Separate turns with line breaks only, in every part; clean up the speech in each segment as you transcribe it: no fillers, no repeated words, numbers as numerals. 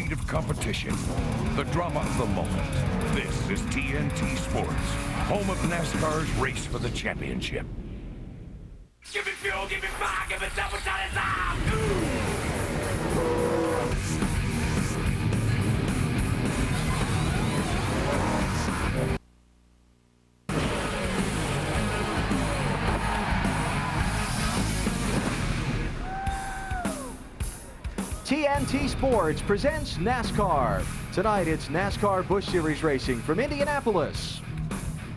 heat of competition, the drama of the moment. This is TNT Sports, home of NASCAR's race for the championship. Give me fuel, give me fire, give me double shot is out!
TNT Sports presents NASCAR. Tonight it's NASCAR Busch Series racing from Indianapolis.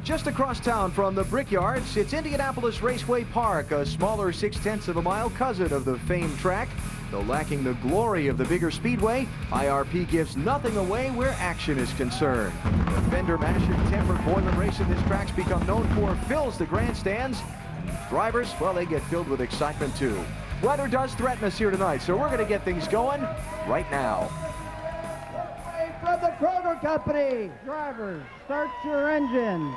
Just across town from the Brickyards, it's Indianapolis Raceway Park, a smaller 0.6 of a mile cousin of the famed track. Though lacking the glory of the bigger speedway, IRP gives nothing away where action is concerned. The fender masher tempered boiler racing this track's become known for fills the grandstands. Drivers, well, they get filled with excitement too. Weather does threaten us here tonight, so we're going to get things going right now.
From the Kroger Company, drivers, start your engines.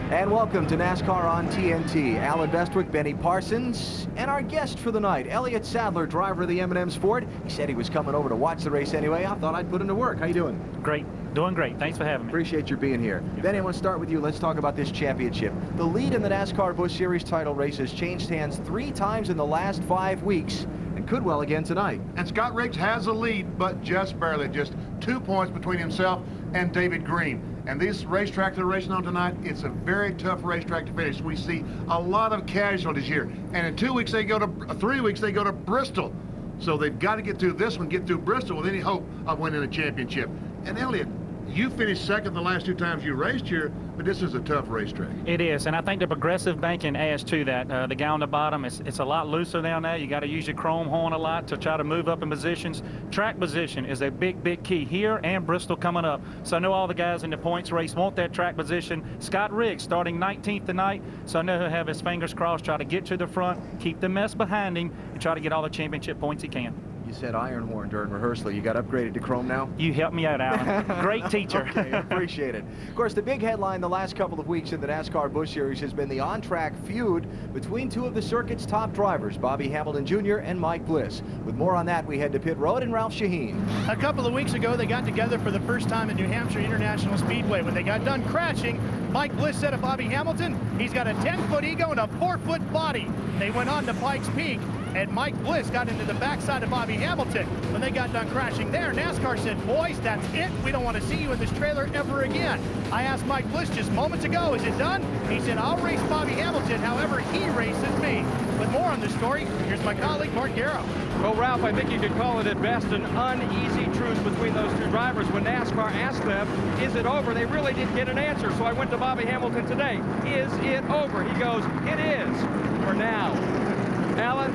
And welcome to NASCAR on TNT. Alan Bestwick, Benny Parsons, and our guest for the night, Elliott Sadler, driver of the M&M's Ford. He said he was coming over to watch the race anyway. I thought I'd put him to work. How you doing?
Great. Doing great. Thanks for having me.
Appreciate you being here. Benny, I want to start with you. Let's talk about this championship. The lead in the NASCAR Busch Series title race has changed hands 3 times in the last 5 weeks and could well again tonight.
And Scott Riggs has the lead, but just barely. Just 2 points between himself and David Green. And this racetrack they're racing on tonight, it's a very tough racetrack to finish. We see a lot of casualties here. And in 2 weeks, 3 weeks, they go to Bristol. So they've got to get through this one, get through Bristol with any hope of winning a championship. And Elliott, you finished second the last 2 times you raced here, but this is a tough racetrack.
It is, and I think the progressive banking adds to that. The guy on the bottom, it's a lot looser down there. You got to use your chrome horn a lot to try to move up in positions. Track position is a big, big key here and Bristol coming up. So I know all the guys in the points race want that track position. Scott Riggs starting 19th tonight, so I know he'll have his fingers crossed, try to get to the front, keep the mess behind him, and try to get all the championship points he can.
You said iron horn during rehearsal. You got upgraded to chrome now?
You helped me out, Alan. Great teacher.
Okay, appreciate it. Of course, the big headline the last couple of weeks in the NASCAR Busch Series has been the on-track feud between 2 of the circuit's top drivers, Bobby Hamilton Jr. and Mike Bliss. With more on that, we head to pit road and Ralph Shaheen.
A couple of weeks ago, they got together for the first time at New Hampshire International Speedway. When they got done crashing, Mike Bliss said of Bobby Hamilton, he's got a 10-foot ego and a 4-foot body. They went on to Pikes Peak, and Mike Bliss got into the backside of Bobby Hamilton. When they got done crashing there, NASCAR said, boys, that's it. We don't want to see you in this trailer ever again. I asked Mike Bliss just moments ago, is it done? He said, I'll race Bobby Hamilton however he races me. With more on the story, here's my colleague, Mark Garrow.
Well, Ralph, I think you could call it at best an uneasy truce between those 2 drivers. When NASCAR asked them, is it over, they really didn't get an answer. So I went to Bobby Hamilton today. Is it over? He goes, it is, for now. Alan?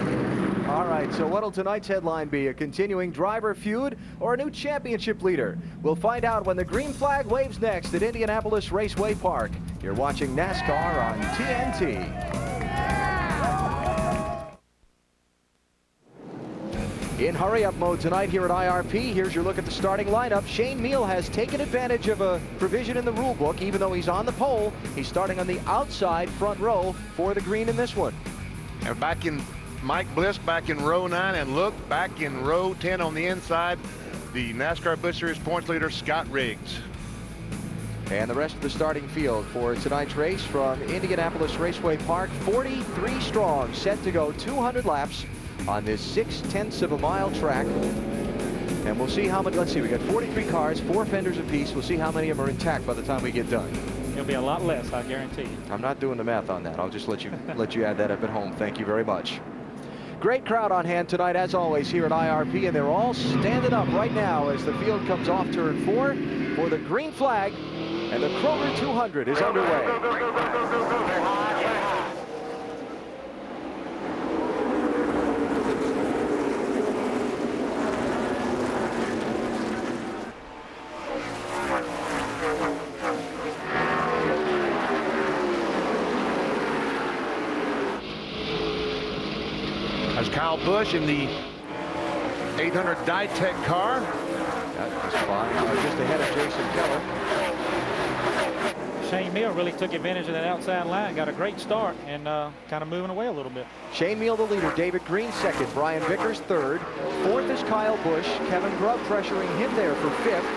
All right, so what'll tonight's headline be? A continuing driver feud or a new championship leader? We'll find out when the green flag waves next at Indianapolis Raceway Park. You're watching NASCAR on TNT. In hurry-up mode tonight here at IRP, here's your look at the starting lineup. Shane Meal has taken advantage of a provision in the rule book. Even though he's on the pole, he's starting on the outside front row for the green in this one.
And back in Mike Bliss back in row 9, and look, back in row 10 on the inside, the NASCAR Busch Series points leader, Scott Riggs.
And the rest of the starting field for tonight's race from Indianapolis Raceway Park, 43 strong, set to go 200 laps on this 0.6 of a mile track. And we'll see how many, let's see, we got 43 cars, 4 fenders apiece. We'll see how many of them are intact by the time we get done.
It'll be a lot less, I guarantee you.
I'm not doing the math on that. I'll just let you add that up at home. Thank you very much. Great crowd on hand tonight, as always, here at IRP, and they're all standing up right now as the field comes off turn 4 for the green flag, and the Kroger 200 is underway. There's Kyle Busch in the 800 Ditech car. That was fine. Just ahead of Jason Keller.
Shane Meal really took advantage of that outside line, got a great start, and kind of moving away a little bit.
Shane Meal the leader, David Green second, Brian Vickers third. Fourth is Kyle Busch. Kevin Grubb pressuring him there for fifth.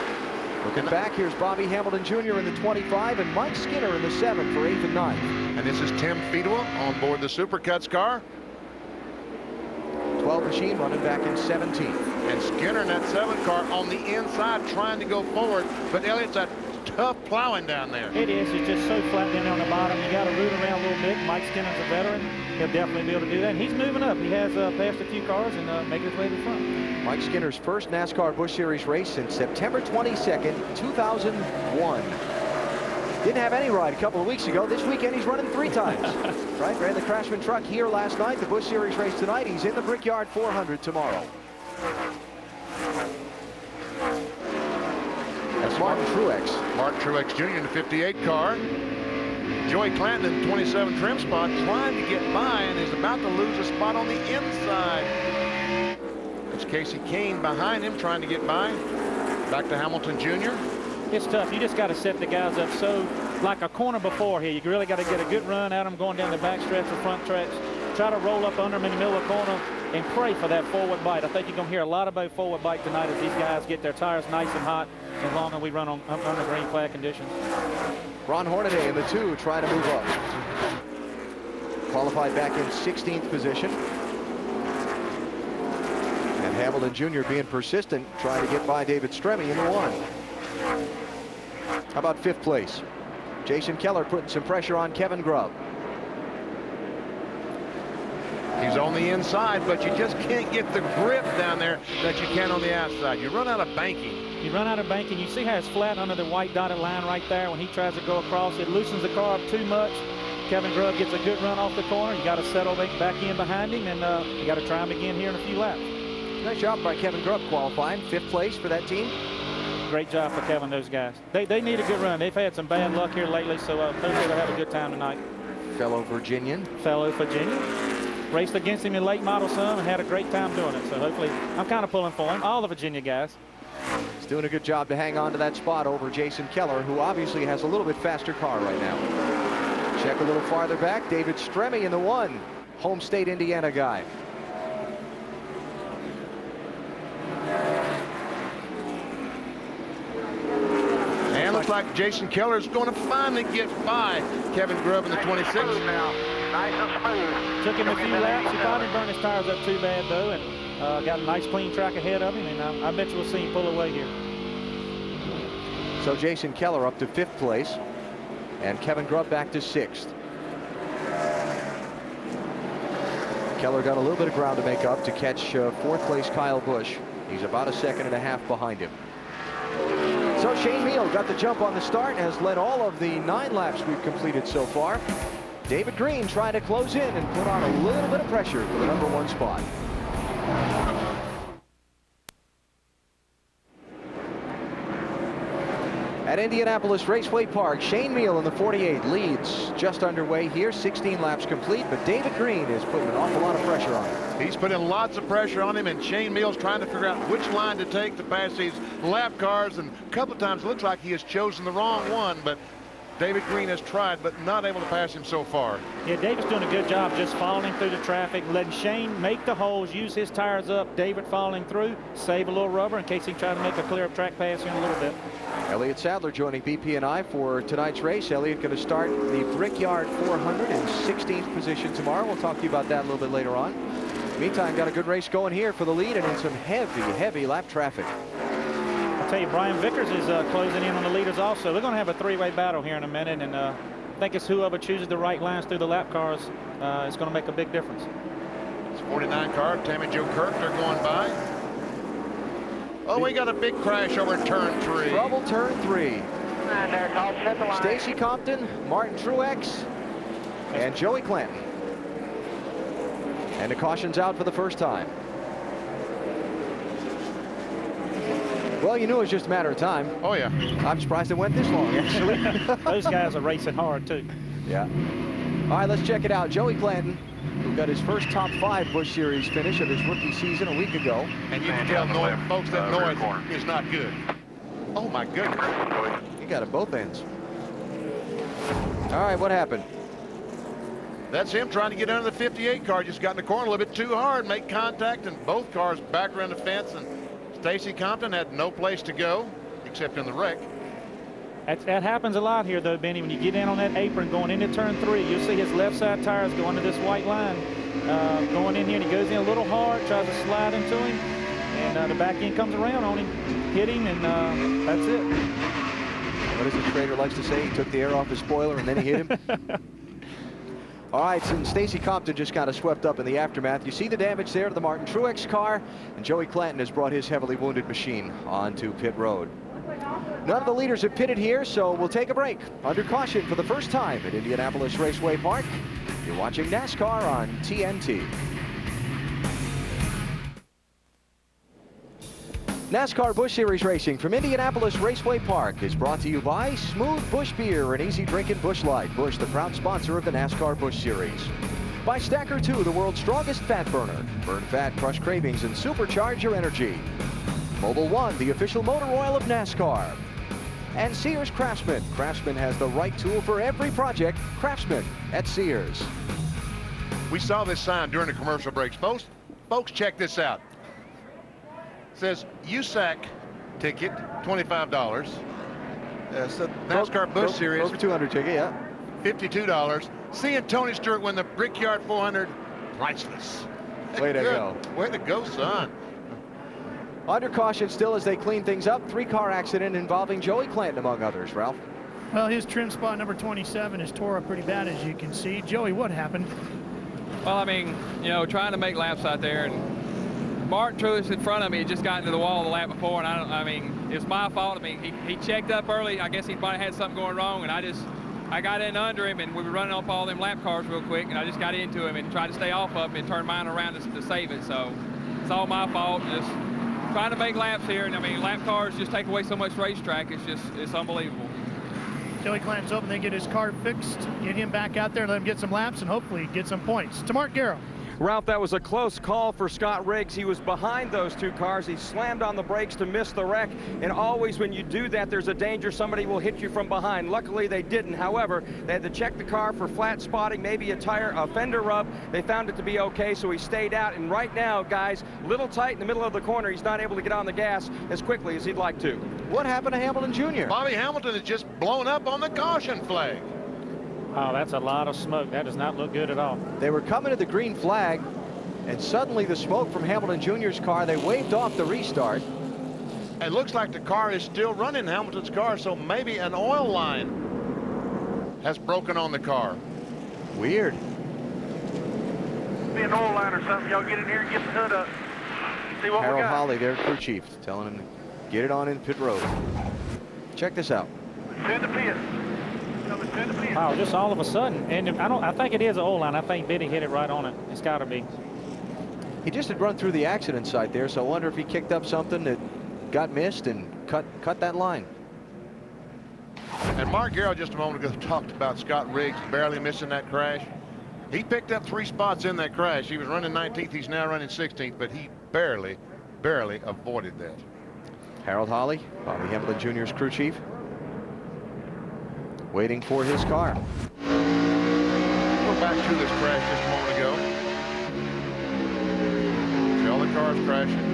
Looking back, here's Bobby Hamilton Jr. in the 25 and Mike Skinner in the 7 for 8th and 9th.
And this is Tim Fedewa on board the Supercuts car.
12 machine running back in 17th.
And Skinner in that 7 car on the inside trying to go forward. But Elliott's that tough plowing down there.
It is. It's just so flat down there on the bottom. You got to root around a little bit. Mike Skinner's a veteran. He'll definitely be able to do that. And he's moving up. He has passed a few cars and making his way to the front.
Mike Skinner's first NASCAR Busch Series race since September 22nd, 2001. Didn't have any ride a couple of weeks ago. This weekend he's running 3 times. Right, ran the Craftsman truck here last night. The Busch Series race tonight. He's in the Brickyard 400 tomorrow. That's Martin Truex.
Martin Truex Jr. in the 58 car. Joey Clanton in the 27 trim spot trying to get by and is about to lose a spot on the inside. It's Casey Kane behind him trying to get by. Back to Hamilton Jr.
It's tough. You just got to set the guys up so like a corner before here. You really got to get a good run at them going down the back stretch or front stretch. Try to roll up under them in the middle of the corner and pray for that forward bite. I think you're going to hear a lot about forward bite tonight as these guys get their tires nice and hot as long as we run on under green flag conditions.
Ron Hornaday in the 2 trying to move up. Qualified back in 16th position. And Hamilton Jr. being persistent, trying to get by David Stremme in the 1. How about 5th place? Jason Keller putting some pressure on Kevin Grubb.
He's on the inside, but you just can't get the grip down there that you can on the outside. You run out of banking.
You run out of banking. You see how it's flat under the white dotted line right there. When he tries to go across, it loosens the car up too much. Kevin Grubb gets a good run off the corner. You got to settle back in behind him, and you got to try him again here in a few laps.
Nice job by Kevin Grubb qualifying. 5th place for that team.
Great job for Kevin, those guys. They need a good run. They've had some bad luck here lately, so hopefully they'll have a good time tonight.
Fellow Virginian.
Raced against him in late model some and had a great time doing it. So hopefully, I'm kind of pulling for him. All the Virginia guys.
He's doing a good job to hang on to that spot over Jason Keller, who obviously has a little bit faster car right now. Check a little farther back. David Stremme in the 1. Home state Indiana guy.
And looks like Jason Keller is going to finally get by Kevin Grubb in the 26.
Nice and smooth.
Took him a few laps. He probably burned his tires up too bad, though, and got a nice clean track ahead of him, and I bet you we'll see him pull away here.
So Jason Keller up to 5th place, and Kevin Grubb back to 6th. Keller got a little bit of ground to make up to catch 4th place Kyle Busch. He's about a 1.5 seconds behind him. So Shane Meal got the jump on the start and has led all of the 9 laps we've completed so far. David Green trying to close in and put on a little bit of pressure for the number 1 spot. At Indianapolis Raceway Park, Shane Meal in the 48 leads. Just underway here, 16 laps complete, but David Green is putting an awful lot of pressure on him.
He's putting lots of pressure on him, and Shane Meal's trying to figure out which line to take to pass these lap cars, and a couple of times it looks like he has chosen the wrong one, but David Green has tried, but not able to pass him so far.
Yeah, David's doing a good job just following through the traffic, letting Shane make the holes, use his tires up, David following through, save a little rubber in case he tries to make a clear up track pass here in a little bit.
Elliott Sadler joining BP&I for tonight's race. Elliott going to start the Brickyard 400 in 16th position tomorrow. We'll talk to you about that a little bit later on. Meantime, got a good race going here for the lead and in some heavy lap traffic.
I'll tell you, Brian Vickers is closing in on the leaders also. They're going to have a 3-way battle here in a minute, and I think it's whoever chooses the right lines through the lap cars is going to make a big difference.
It's 49 car, Tammy Jo Kirk, they're going by. Oh, we got a big crash over turn 3.
Trouble turn 3.
And they're caution at the line.
Stacy Compton, Martin Truex, and Joey Clanton. And the caution's out for the first time. Well, you knew it was just a matter of time.
Oh, yeah.
I'm surprised it went this long, actually.
Those guys are racing hard, too.
Yeah. All right, let's check it out. Joey Clanton who got his first top 5 Busch Series finish of his rookie season a week ago.
And you can tell folks that noise is not good. Oh my goodness.
He got it both ends. All right, what happened?
That's him trying to get under the 58 car. Just got in the corner a little bit too hard, make contact, and both cars back around the fence. And Stacy Compton had no place to go except in the wreck.
That happens a lot here, though, Benny. When you get in on that apron going into turn 3, you'll see his left side tires go under this white line. Going in here, and he goes in a little hard, tries to slide into him, and the back end comes around on him, hit him, and that's it.
What does the trader likes to say? He took the air off his spoiler, and then he hit him. All right, since Stacy Compton just kind of swept up in the aftermath, you see the damage there to the Martin Truex car, and Joey Clanton has brought his heavily wounded machine onto pit road. None of the leaders have pitted here, so we'll take a break. Under caution for the first time at Indianapolis Raceway Park. You're watching NASCAR on TNT. NASCAR Busch Series Racing from Indianapolis Raceway Park is brought to you by Smooth Busch Beer and Easy Drinking Busch Light. Busch, the proud sponsor of the NASCAR Busch Series. By Stacker 2, the world's strongest fat burner. Burn fat, crush cravings, and supercharge your energy. Mobil 1, the official motor oil of NASCAR. And Sears Craftsman. Craftsman has the right tool for every project. Craftsman at Sears.
We saw this sign during the commercial breaks. Folks, check this out. It says USAC ticket, $25. So NASCAR Busch Series.
Over 200 ticket, yeah.
$52. Seeing Tony Stewart win the Brickyard 400, priceless.
Way to go.
Way to go, son.
Under caution still as they clean things up. 3-car accident involving Joey Clanton, among others. Ralph?
Well, his trim spot number 27 is tore up pretty bad, as you can see. Joey, what happened?
Well, I mean, you know, trying to make laps out there, and Martin Truex in front of me just got into the wall the lap before, and I mean, it's my fault. I mean, he checked up early. I guess he probably had something going wrong, and I got in under him, and we were running off all them lap cars real quick, and I just got into him and tried to stay off of him and turn mine around to save it. So it's all my fault. Just trying to make laps here, and I mean, lap cars just take away so much racetrack. It's unbelievable.
Joey Clanton's hoping they get his car fixed, get him back out there, and let him get some laps, and hopefully get some points. To Mark Garrow.
Ralph, that was a close call for Scott Riggs. He was behind those 2 cars. He slammed on the brakes to miss the wreck. And always when you do that, there's a danger somebody will hit you from behind. Luckily, they didn't. However, they had to check the car for flat spotting, maybe a fender rub. They found it to be okay, so he stayed out. And right now, guys, a little tight in the middle of the corner. He's not able to get on the gas as quickly as he'd like to.
What happened to Hamilton Jr.?
Bobby Hamilton is just blown up on the caution flag.
Oh, that's a lot of smoke. That does not look good at all.
They were coming to the green flag, and suddenly the smoke from Hamilton Jr.'s car, they waved off the restart.
It looks like the car is still running, Hamilton's car, so maybe an oil line has broken on the car.
Weird.
Be an oil line or something. Y'all get in here and get the hood up. See what
Harold
we got.
Holly, their crew chief, telling him to get it on in pit road. Check this out.
To the pit. Coming to the pit.
Wow, just all of a sudden, and I think it is an oil line. I think Benny hit it right on it. It's got to be.
He just had run through the accident site there, so I wonder if he kicked up something that got missed and cut that line.
And Mark Garrow just a moment ago talked about Scott Riggs barely missing that crash. He picked up 3 spots in that crash. He was running 19th. He's now running 16th, but he barely avoided that.
Harold Holly, Bobby Hamilton Jr.'s crew chief, waiting for his car.
Go back to this crash just a moment ago. See all the cars crashing.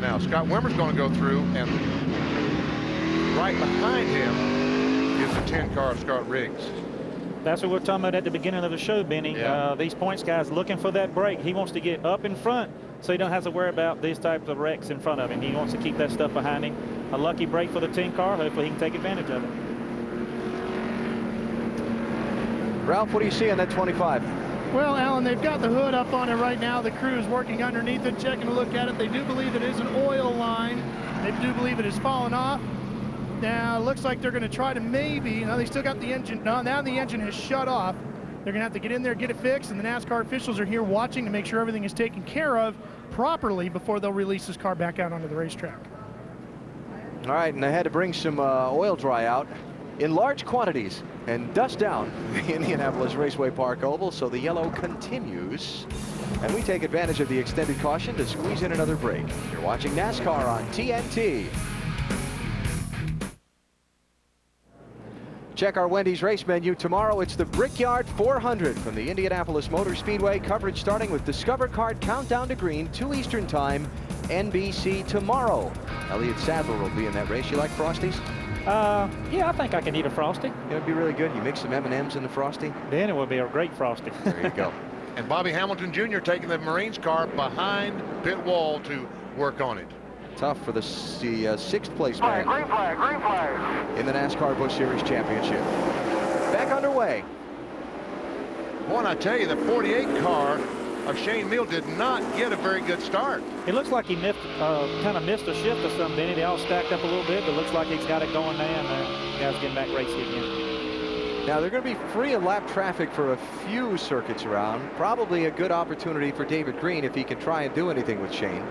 Now Scott Wimmer's going to go through, and right behind him is the 10 car of Scott Riggs.
That's what we we're talking about at the beginning of the show, Benny.
Yeah.
These points guys looking for that break. He wants to get up in front so he don't have to worry about these types of wrecks in front of him. He wants to keep that stuff behind him. A lucky break for the 10 car. Hopefully he can take advantage of it.
Ralph, what do you see on that 25?
Well, Alan, they've got the hood up on it right now. The crew is working underneath it, checking a look at it. They do believe it is an oil line. They do believe it has fallen off. Now, it looks like they're going to try to maybe, they still got the engine. No, now the engine has shut off. They're going to have to get in there, get it fixed, and the NASCAR officials are here watching to make sure everything is taken care of properly before they'll release this car back out onto the racetrack.
All right, and I had to bring some oil dry out in large quantities. and dust down the Indianapolis Raceway Park Oval, so the yellow continues. And we take advantage of the extended caution to squeeze in another break. You're watching NASCAR on TNT. Check our Wendy's race menu. Tomorrow it's the Brickyard 400 from the Indianapolis Motor Speedway. Coverage starting with Discover Card Countdown to Green, 2 Eastern Time, NBC tomorrow. Elliott Sadler will be in that race. You like Frosties?
Yeah, I think I can eat a Frosty.
It would be really good. You mix some M&Ms in the Frosty.
Then it would be a great Frosty.
There you go.
And Bobby Hamilton Jr. taking the Marines car behind pit wall to work on it.
Tough for the 6th place man
Green flag.
in the NASCAR Busch Series Championship. Back underway.
Boy, and I tell you, the 48 car of Shane Meal did not get a very good start.
It looks like he kind of missed a shift or something, didn't he? They all stacked up a little bit, but looks like he's got it going now, and the guy's getting back racing again.
Now they're going to be free of lap traffic for a few circuits around. Probably a good opportunity for David Green if he can try and do anything with Shane.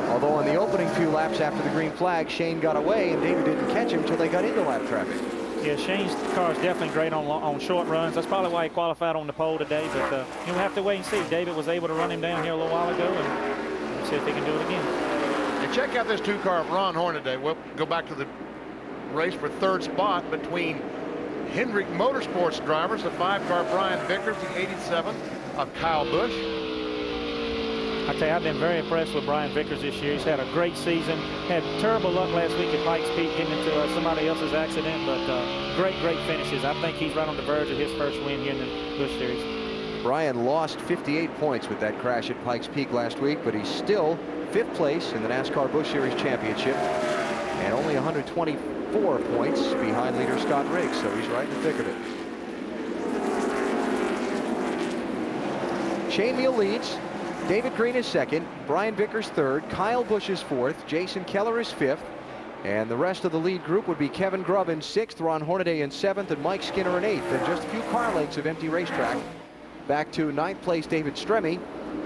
Although on the opening few laps after the green flag, Shane got away and David didn't catch him until they got into lap traffic.
Yeah, Shane's car is definitely great on short runs. That's probably why he qualified on the pole today. But you'll have to wait and see. David was able to run him down here a little while ago, and see if he can do it again.
And check out this 2-car of Ron Hornaday. We'll go back to the race for 3rd spot between Hendrick Motorsports drivers, the 5-car Brian Vickers, the 87 of Kyle Busch.
I tell you, I've been very impressed with Brian Vickers this year. He's had a great season. Had terrible luck last week at Pikes Peak getting into somebody else's accident, but great finishes. I think he's right on the verge of his first win here in the Busch Series.
Brian lost 58 points with that crash at Pikes Peak last week, but he's still 5th place in the NASCAR Busch Series Championship and only 124 points behind leader Scott Riggs, so he's right in the thick of it. Shane Meal leads. David Green is 2nd, Brian Vickers 3rd, Kyle Busch is 4th, Jason Keller is 5th, and the rest of the lead group would be Kevin Grubb in 6th, Ron Hornaday in 7th, and Mike Skinner in 8th, and just a few car lengths of empty racetrack. Back to 9th place David Stremme,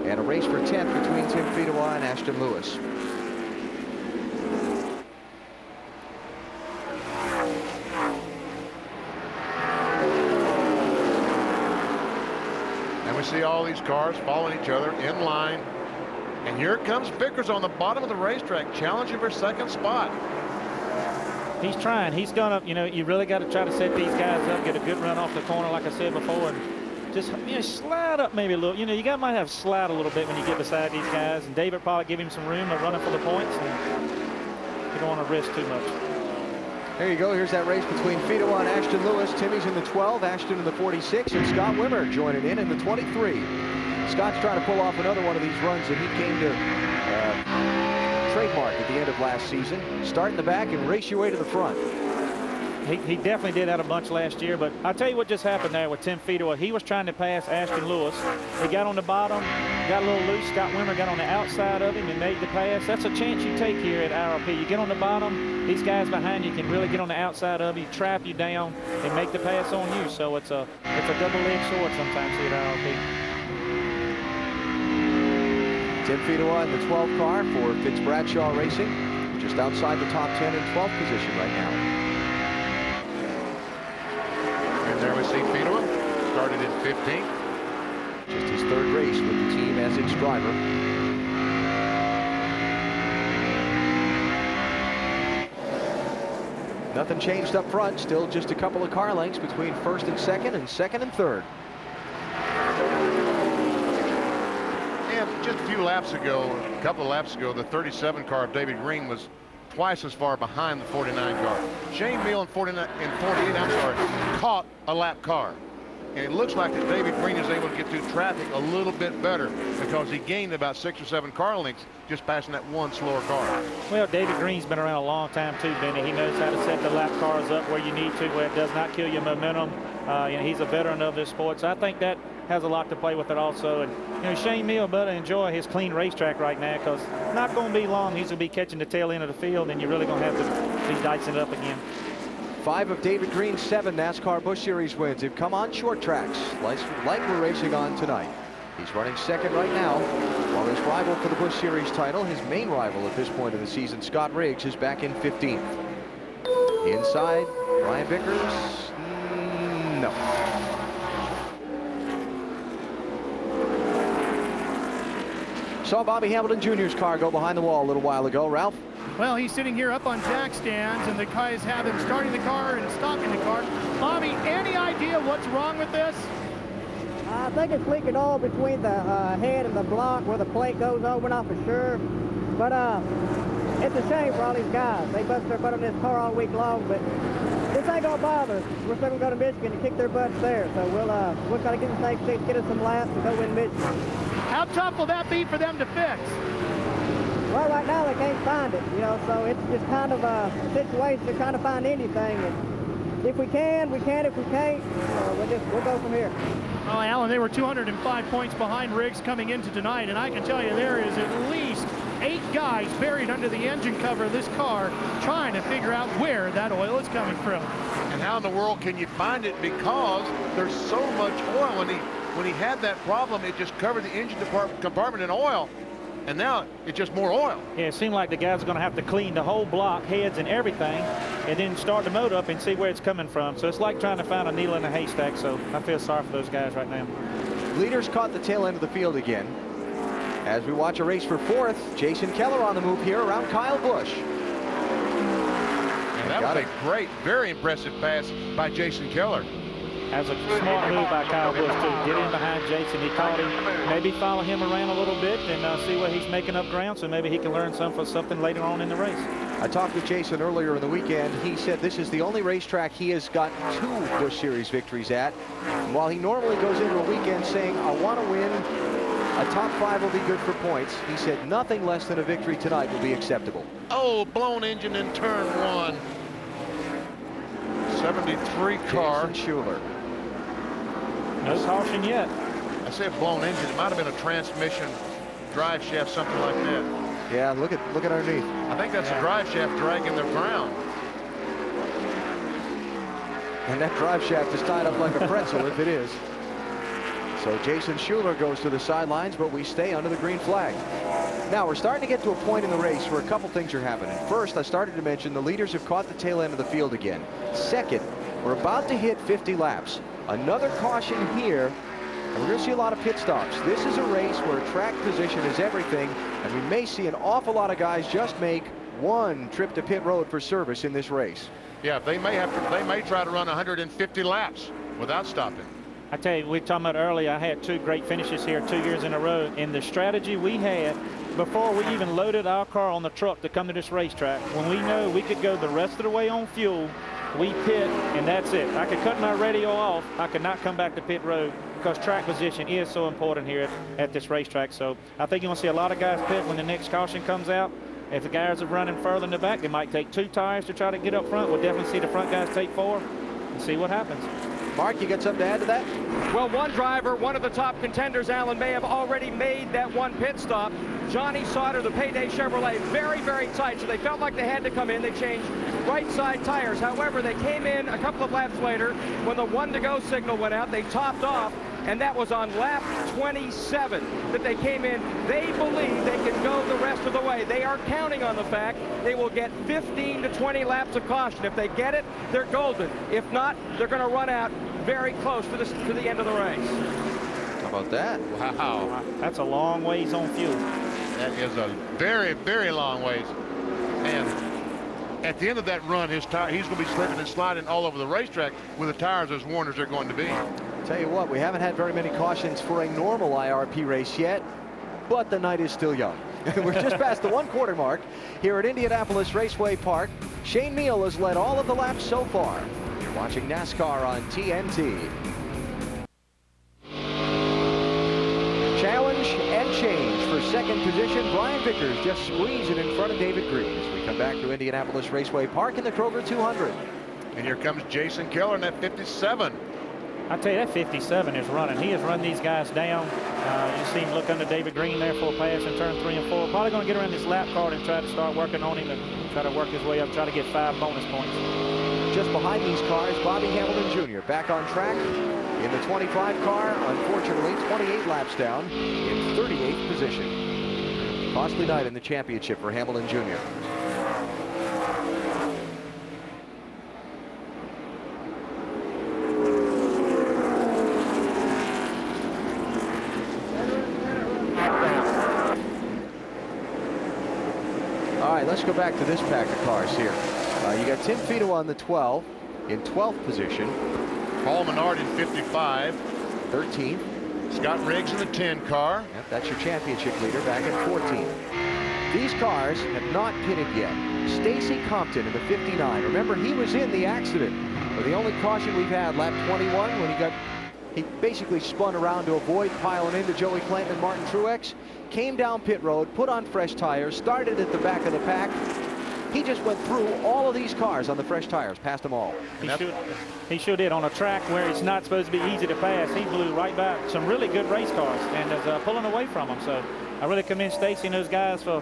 and a race for 10th between Tim Fedewa and Ashton Lewis.
We see all these cars following each other in line, and here comes Vickers on the bottom of the racetrack challenging for 2nd spot.
He's trying. He's gonna, you really got to try to set these guys up, get a good run off the corner like I said before, and just slide up maybe a little. You might have to slide a little bit when you get beside these guys, and David probably give him some room to running for the points, and you don't want to risk too much.
There you go. Here's that race between Fedewa and Ashton Lewis. Timmy's in the 12, Ashton in the 46, and Scott Wimmer joining in the 23. Scott's trying to pull off another one of these runs that he came to trademark at the end of last season. Start in the back and race your way to the front.
He definitely did that a bunch last year, but I'll tell you what just happened there with Tim Fedewa. He was trying to pass Ashton Lewis. He got on the bottom, got a little loose. Scott Wimmer got on the outside of him and made the pass. That's a chance you take here at IRP. You get on the bottom, these guys behind you can really get on the outside of you, trap you down, and make the pass on you. So it's a double-edged sword sometimes here at IRP.
Tim Fedewa in the 12 car for Fitz Bradshaw Racing, just outside the top 10 in 12th position right now.
There we see Fedewa, started in 15th.
Just his 3rd race with the team as its driver. Nothing changed up front, still just a couple of car lengths between 1st and 2nd and 2nd and 3rd.
And just a few laps ago, a couple of laps ago, the 37 car of David Green was twice as far behind the 49 car. Shane Meal in 48, caught a lap car. And it looks like that David Green is able to get through traffic a little bit better because he gained about 6 or 7 car lengths just passing that one slower car.
Well, David Green's been around a long time too, Benny. He knows how to set the lap cars up where you need to, where it does not kill your momentum. He's a veteran of this sport, so I think that has a lot to play with it also. And Shane Meal better enjoy his clean racetrack right now, because not going to be long. He's going to be catching the tail end of the field, and you're really going to have to be dicing it up again.
5 of David Green's 7 NASCAR Busch Series wins have come on short tracks, like we're racing on tonight. He's running 2nd right now, while his rival for the Busch Series title, his main rival at this point of the season, Scott Riggs, is back in 15th. Inside, Brian Vickers, Saw Bobby Hamilton Jr.'s car go behind the wall a little while ago. Ralph?
Well, he's sitting here up on jack stands, and the guys have him starting the car and stopping the car. Bobby, any idea what's wrong with this?
I think it's leaking oil between the head and the block where the plate goes on. We're not for sure. But it's a shame for all these guys. They bust their butt on this car all week long, but this ain't gonna bother us. We're still gonna go to Michigan and kick their butts there. So we'll try to get this thing fixed, get us some laps, and go win Michigan.
How tough will that be for them to fix?
Well, right now they can't find it, you know, so it's just kind of a situation to trying to find anything. And if we can, we can. If we can't, we'll go from here.
Oh, Alan, they were 205 points behind Riggs coming into tonight, and I can tell you there is at least 8 guys buried under the engine cover of this car trying to figure out where that oil is coming from.
And how in the world can you find it? Because there's so much oil. When he had that problem, it just covered the engine compartment in oil. And now it's just more oil.
Yeah, it seemed like the guys are going to have to clean the whole block, heads and everything, and then start the motor up and see where it's coming from. So it's like trying to find a needle in a haystack. So I feel sorry for those guys right now.
Leaders caught the tail end of the field again. As we watch a race for 4th, Jason Keller on the move here around Kyle Busch.
And that was a great, very impressive pass by Jason Keller.
That's a smart move by Kyle Busch, too. Get in behind Jason. He caught him. Maybe follow him around a little bit and see where he's making up ground, so maybe he can learn something later on in the race.
I talked with Jason earlier in the weekend. He said this is the only racetrack he has gotten 2 Busch Series victories at. And while he normally goes into a weekend saying, I want to win, a top 5 will be good for points, he said nothing less than a victory tonight will be acceptable.
Oh, blown engine in turn 1. 73 car.
Jason Schuler.
No caution yet.
I say a blown engine. It might have been a transmission, drive shaft, something like that.
Yeah, look at underneath.
I think that's a drive shaft dragging the ground.
And that drive shaft is tied up like a pretzel if it is. So Jason Schuler goes to the sidelines, but we stay under the green flag. Now we're starting to get to a point in the race where a couple things are happening. First, I started to mention the leaders have caught the tail end of the field again. Second, we're about to hit 50 laps. Another caution here, and we're going to see a lot of pit stops. This is a race where track position is everything, and we may see an awful lot of guys just make one trip to pit road for service in this race.
Yeah, they may try to run 150 laps without stopping.
I tell you, we were talking about earlier, I had 2 great finishes here 2 years in a row. And the strategy we had before we even loaded our car on the truck to come to this racetrack, when we know we could go the rest of the way on fuel, we pit, and that's it. I could cut my radio off. I could not come back to pit road because track position is so important here at this racetrack. So I think you're going to see a lot of guys pit when the next caution comes out. If the guys are running further in the back, they might take 2 tires to try to get up front. We'll definitely see the front guys take 4 and see what happens.
Mark, you got something to add to that?
Well, one driver, one of the top contenders, Alan, may have already made that one pit stop. Johnny Sauter, the Payday Chevrolet, very, very tight, so they felt like they had to come in. They changed right side tires. However, they came in a couple of laps later when the 1 to go signal went out. They topped off, and that was on lap 27 that they came in. They believe they can go the rest of the way. They are counting on the fact they will get 15 to 20 laps of caution. If they get it, they're golden. If not, they're going to run out very close to the end of the race.
How about that?
Wow.
That's a long ways on fuel.
That is a very, very long ways. And at the end of that run, his tire, he's going to be slipping and sliding all over the racetrack with the tires as worn as they're going to be.
Tell you what, we haven't had very many cautions for a normal IRP race yet, but the night is still young. We're just past the 1/4 mark here at Indianapolis Raceway Park. Shane Neal has led all of the laps so far. You're watching NASCAR on TNT. Challenge and change for second position. Brian Vickers just squeezing in front of David Green as we come back to Indianapolis Raceway Park in the Kroger 200.
And here comes Jason Keller in that 57.
I tell you, that 57 is running. He has run these guys down. You see him look under David Green there for a pass in turn 3 and 4. Probably going to get around this lap card and try to start working on him and try to work his way up, try to get 5 bonus points.
Just behind these cars, Bobby Hamilton Jr. back on track in the 25 car. Unfortunately, 28 laps down in 38th position. Costly night in the championship for Hamilton Jr. let's go back to this pack of cars here. You got Tim Fito on the 12 in 12th position.
Paul Menard in 55.
13th.
Scott Riggs in the 10 car.
Yep, that's your championship leader back at 14. These cars have not pitted yet. Stacy Compton in the 59. Remember, he was in the accident. But the only caution we've had, lap 21, when he basically spun around to avoid piling into Joey Clanton and Martin Truex, came down pit road, put on fresh tires, started at the back of the pack. He just went through all of these cars on the fresh tires, passed them all.
He sure did on a track where it's not supposed to be easy to pass. He blew right by some really good race cars and is pulling away from them. So I really commend Stacy and those guys for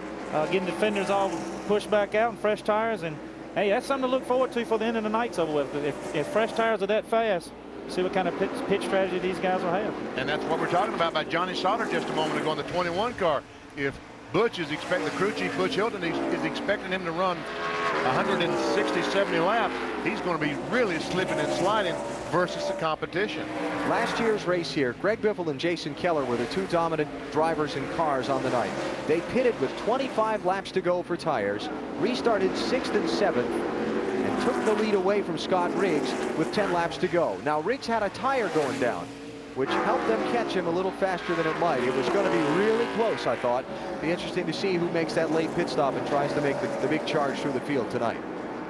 getting the defenders all pushed back out and fresh tires. And hey, that's something to look forward to for the end of the night's over with. If fresh tires are that fast, see what kind of pit strategy these guys will have.
And that's what we're talking about by Johnny Sauter just a moment ago in the 21 car. If Butch is expecting, the crew chief Butch Hilton is expecting him to run 160, 70 laps, he's going to be really slipping and sliding versus the competition.
Last year's race here, Greg Biffle and Jason Keller were the two dominant drivers and cars on the night. They pitted with 25 laps to go for tires, restarted 6th and 7th, and took the lead away from Scott Riggs with 10 laps to go. Now, Riggs had a tire going down, which helped them catch him a little faster than it might. It was going to be really close, I thought. Be interesting to see who makes that late pit stop and tries to make the big charge through the field tonight.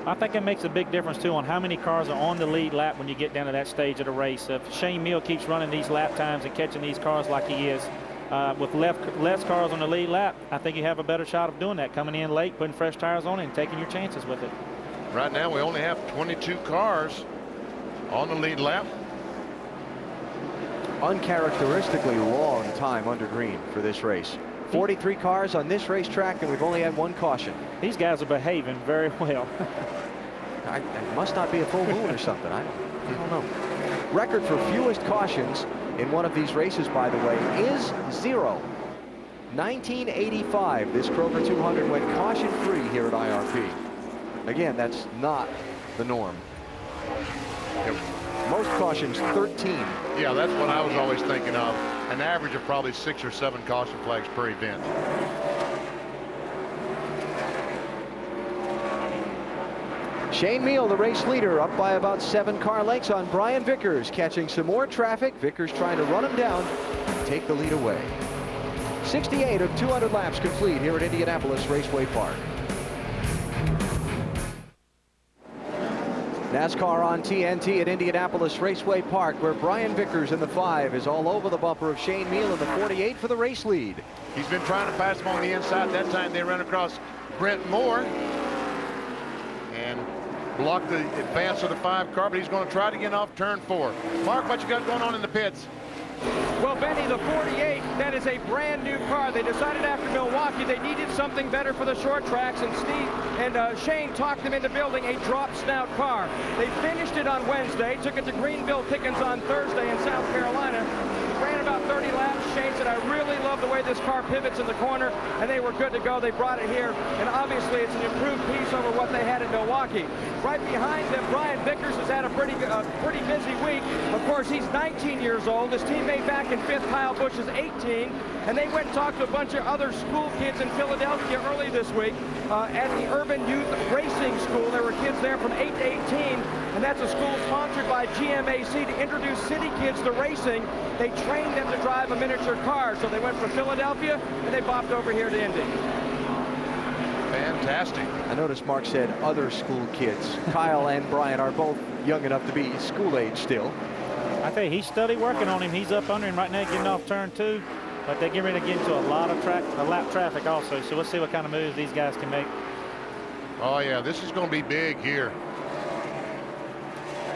I think it makes a big difference, too, on how many cars are on the lead lap when you get down to that stage of the race. If Shane Meal keeps running these lap times and catching these cars like he is, with less cars on the lead lap, I think you have a better shot of doing that, coming in late, putting fresh tires on it, and taking your chances with it.
Right now, we only have 22 cars on the lead lap.
Uncharacteristically long time under green for this race. 43 cars on this racetrack, and we've only had one caution.
These guys are behaving very well.
It must not be a full moon or something. I don't know. Record for fewest cautions in one of these races, by the way, is 0. 1985, this Kroger 200 went caution-free here at IRP. Again, that's not the norm. Most cautions, 13.
Yeah, that's what I was always thinking of. An average of probably 6 or 7 caution flags per event.
Shane Meal, the race leader, up by about 7 car lengths on Brian Vickers, catching some more traffic. Vickers trying to run him down and take the lead away. 68 of 200 laps complete here at Indianapolis Raceway Park. NASCAR on TNT at Indianapolis Raceway Park, where Brian Vickers in the 5 is all over the bumper of Shane Meal in the 48 for the race lead.
He's been trying to pass him on the inside. That time they ran across Brent Moore and blocked the advance of the 5 car, but he's going to try to get off turn 4. Mark, what you got going on in the pits?
Well, Benny, the 48, that is a brand new car. They decided after Milwaukee they needed something better for the short tracks, and Shane talked them into building a drop snout car. They finished it on Wednesday, took it to Greenville Pickens on Thursday in South Carolina. Ran about 30 laps. Shane said, I really love the way this car pivots in the corner, and they were good to go. They brought it here, and obviously it's an improved piece over what they had in Milwaukee. Right behind them, Brian Vickers has had a pretty busy week. Of course, he's 19 years old. His teammate back in 5th, Kyle Busch, is 18, and they went and talked to a bunch of other school kids in Philadelphia early this week at the Urban Youth Racing School. There were kids there from 8 to 18, and that's a school sponsored by GMAC to introduce city kids to racing. They trained them to drive a miniature car, so they went from Philadelphia and they bopped over here to Indy.
Fantastic.
I noticed Mark said other school kids. Kyle and Brian are both young enough to be school age still.
I tell you, he's steady working on him. He's up under him right now, getting off turn 2. But they're getting ready to get into a lot of lap traffic also. So we'll see what kind of moves these guys can make.
Oh, yeah, this is going to be big here.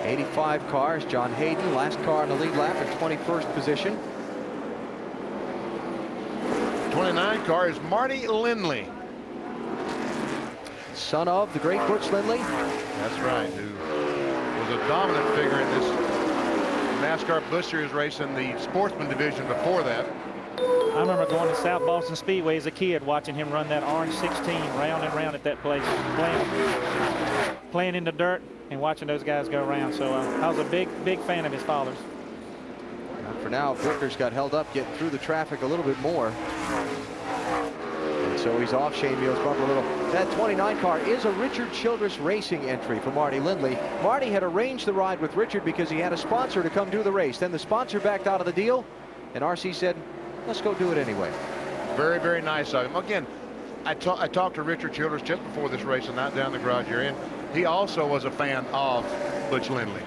85 cars. John Hayden, last car in the lead lap in 21st position.
29 car is Marty Lindley.
Son of the great Butch Lindley.
That's right, who was a dominant figure in this NASCAR Busch Series race in the sportsman division before that.
I remember going to South Boston Speedway as a kid, watching him run that orange 16 round and round at that place, playing in the dirt and watching those guys go around. So I was a big fan of his father's.
For now, Vickers got held up getting through the traffic a little bit more. And So he's off. Shane Meals bumper a little. That 29 car is a Richard Childress Racing entry for Marty Lindley. Marty had arranged the ride with Richard because he had a sponsor to come do the race. Then the sponsor backed out of the deal, and RC said, let's go do it anyway.
Very, very nice of him. Again, I talked to Richard Childress just before this race and not down the garage you're in. He also was a fan of Butch Lindley.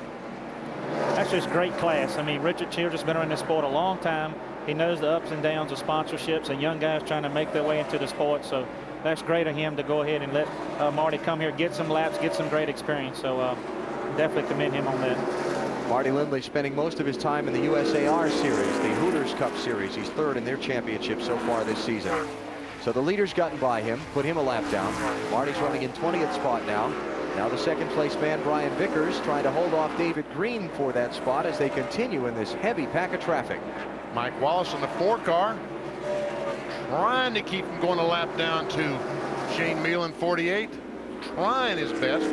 That's just great class. I mean, Richard Childress has been in this sport a long time. He knows the ups and downs of sponsorships and young guys trying to make their way into the sport. So that's great of him to go ahead and let Marty come here, get some laps, get some great experience. So definitely commend him on that.
Marty Lindley spending most of his time in the USAR Series, the Hooters Cup Series. He's third in their championship so far this season. So the leader's gotten by him, put him a lap down. Marty's running in 20th spot now. Now the second place man, Brian Vickers, trying to hold off David Green for that spot as they continue in this heavy pack of traffic.
Mike Wallace in the 4 car, trying to keep him going a lap down to Shane Meal in 48, trying his best.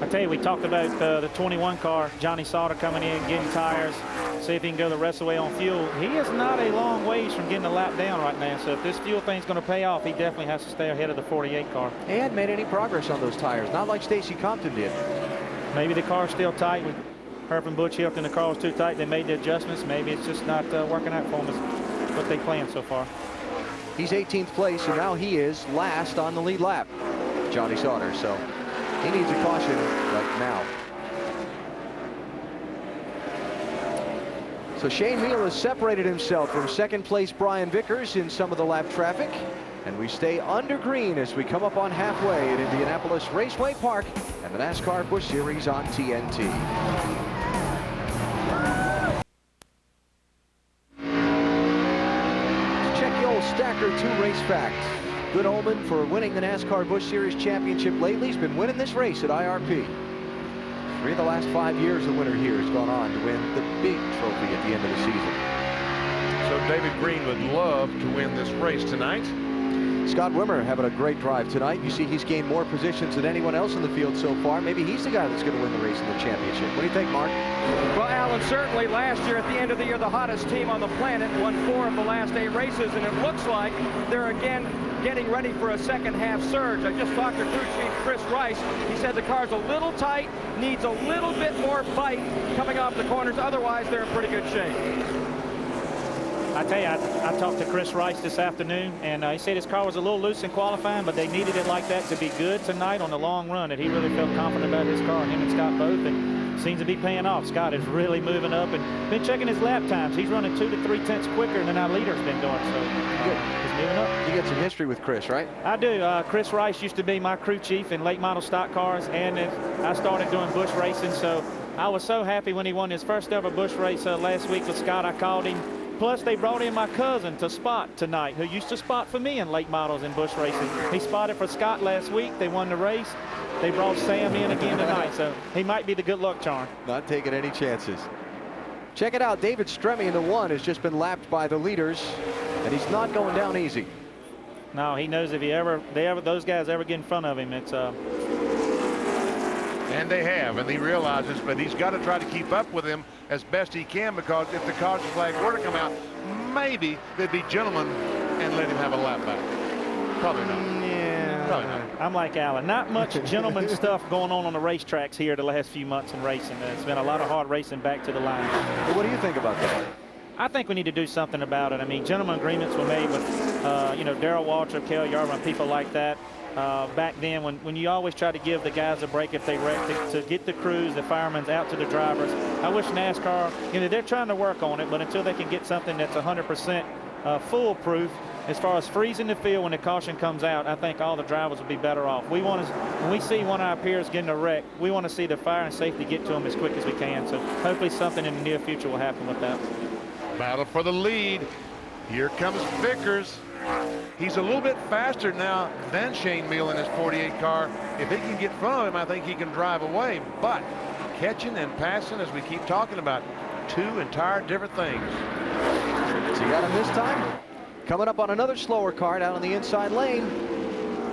I tell you, we talked about the 21 car, Johnny Sauter coming in, getting tires, see if he can go the rest of the way on fuel. He is not a long ways from getting a lap down right now, so if this fuel thing's going to pay off, he definitely has to stay ahead of the 48 car.
He hadn't made any progress on those tires, not like Stacy Compton did.
Maybe the car's still tight. We heard from Butch Hilton the car was too tight. They made the adjustments. Maybe it's just not working out for them as what they planned so far.
He's 18th place, and now he is last on the lead lap, Johnny Sauter. So he needs a caution right now. So Shane Meal has separated himself from second place Brian Vickers in some of the lap traffic. And we stay under green as we come up on halfway at Indianapolis Raceway Park and the NASCAR Busch Series on TNT. Check the old Stacker 2 race fact. Good omen for winning the NASCAR Busch Series Championship lately. He's been winning this race at IRP. 3 of the last 5 years, the winner here has gone on to win the big trophy at the end of the season.
So David Green would love to win this race tonight.
Scott Wimmer having a great drive tonight. You see he's gained more positions than anyone else in the field so far. Maybe he's the guy that's going to win the race in the championship. What do you think, Mark?
Well, Alan, certainly last year at the end of the year, the hottest team on the planet won 4 of the last 8 races, and it looks like they're again getting ready for a second half surge. I just talked to crew chief Chris Rice. He said the car's a little tight, needs a little bit more bite coming off the corners. Otherwise, they're in pretty good shape.
I tell you, I talked to Chris Rice this afternoon, and he said his car was a little loose in qualifying, but they needed it like that to be good tonight on the long run, that he really felt confident about his car, him and Scott both, and seems to be paying off. Scott is really moving up and been checking his lap times. He's running 2 to 3 tenths quicker than our leader's been doing, so he's moving up.
You get some history with Chris, right?
I do. Chris Rice used to be my crew chief in late model stock cars, and I started doing Busch racing, so I was so happy when he won his first ever Busch race last week with Scott. I called him. Plus, they brought in my cousin to spot tonight, who used to spot for me in late models in Busch racing. He spotted for Scott last week. They won the race. They brought Sam in again tonight, so he might be the good luck charm.
Not taking any chances. Check it out. David Stremme in the 1 has just been lapped by the leaders, and he's not going down easy.
No, he knows if those guys ever get in front of him, it's
And they have, and he realizes, but he's got to try to keep up with him as best he can, because if the caution flag were to come out, maybe they'd be gentlemen and let him have a lap back. Probably not.
Yeah.
Probably not.
I'm like Alan. Not much gentleman stuff going on the racetracks here the last few months in racing. It's been a lot of hard racing back to the line.
Well, what do you think about that?
I think we need to do something about it. I mean, gentlemen agreements were made with, Darrell Waltrip, Kel Yarvin, people like that. Back then, when you always try to give the guys a break if they wreck, to get the crews, the firemen out to the drivers. I wish NASCAR, they're trying to work on it, but until they can get something that's 100% foolproof, as far as freezing the field when the caution comes out, I think all the drivers will be better off. We want to, when we see one of our peers getting a wreck, we want to see the fire and safety get to them as quick as we can. So hopefully something in the near future will happen with that.
Battle for the lead. Here comes Vickers. He's a little bit faster now than Shane Meal in his 48 car. If he can get in front of him, I think he can drive away. But catching and passing, as we keep talking about, 2 entire different things.
So you got him this time. Coming up on another slower car down on the inside lane.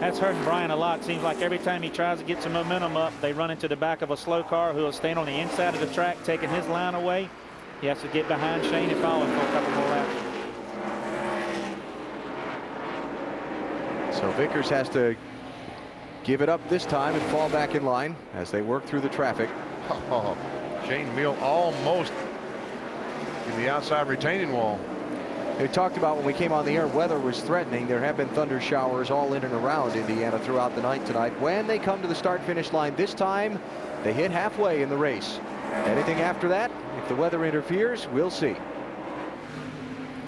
That's hurting Brian a lot. Seems like every time he tries to get some momentum up, they run into the back of a slow car who will stand on the inside of the track, taking his line away. He has to get behind Shane and follow him for a couple more laps.
So Vickers has to give it up this time and fall back in line as they work through the traffic.
Oh, Shane Meal almost in the outside retaining wall.
They talked about when we came on the air, weather was threatening. There have been thunder showers all in and around Indiana throughout the night tonight. When they come to the start-finish line this time, they hit halfway in the race. Anything after that, if the weather interferes, we'll see.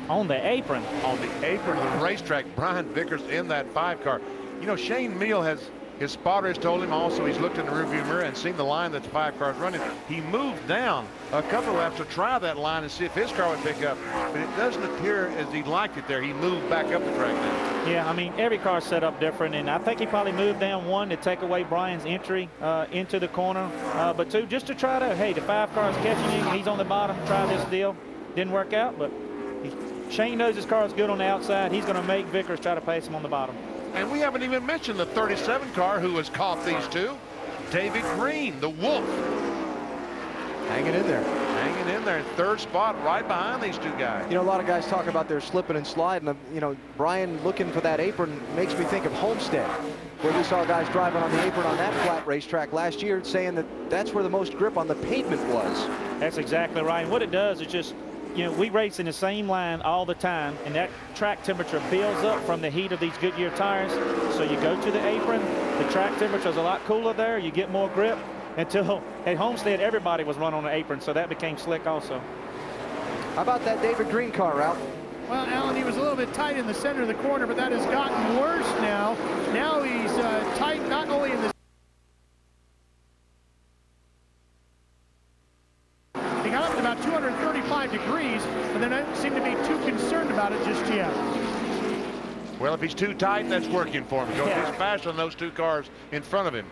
On the apron.
On the apron of the racetrack, Brian Vickers in that 5 car. You know, Shane Meal has, his spotter has told him also, he's looked in the rearview mirror and seen the line that the 5 cars running. He moved down a couple of laps to try that line and see if his car would pick up, but it doesn't appear as he liked it there. He moved back up the track now.
Yeah, I mean, every car's set up different, and I think he probably moved down 1 to take away Brian's entry into the corner, but 2, just to try to, hey, the 5 car's catching you, he's on the bottom, try this deal. Didn't work out, but Shane knows his car is good on the outside. He's going to make Vickers try to pace him on the bottom.
And we haven't even mentioned the 37 car who has caught these 2. David Green, the Wolf.
Hanging in there.
Hanging in there in 3rd spot right behind these 2 guys.
You know, a lot of guys talk about their slipping and sliding. You know, Brian looking for that apron makes me think of Homestead, where we saw guys driving on the apron on that flat racetrack last year, saying that that's where the most grip on the pavement was.
That's exactly right. And what it does is just, you know, we race in the same line all the time, and that track temperature builds up from the heat of these Goodyear tires. So you go to the apron, the track temperature is a lot cooler there, you get more grip, until at Homestead everybody was running on the apron, so that became slick also.
How about that David Green car, Ralph?
Well, Alan, he was a little bit tight in the center of the corner, but that has gotten worse now. Now he's tight not only in the got up to about 235 degrees, but they don't seem to be too concerned about it just yet.
Well, if he's too tight, that's working for him. Because he's faster than those 2 cars in front of him.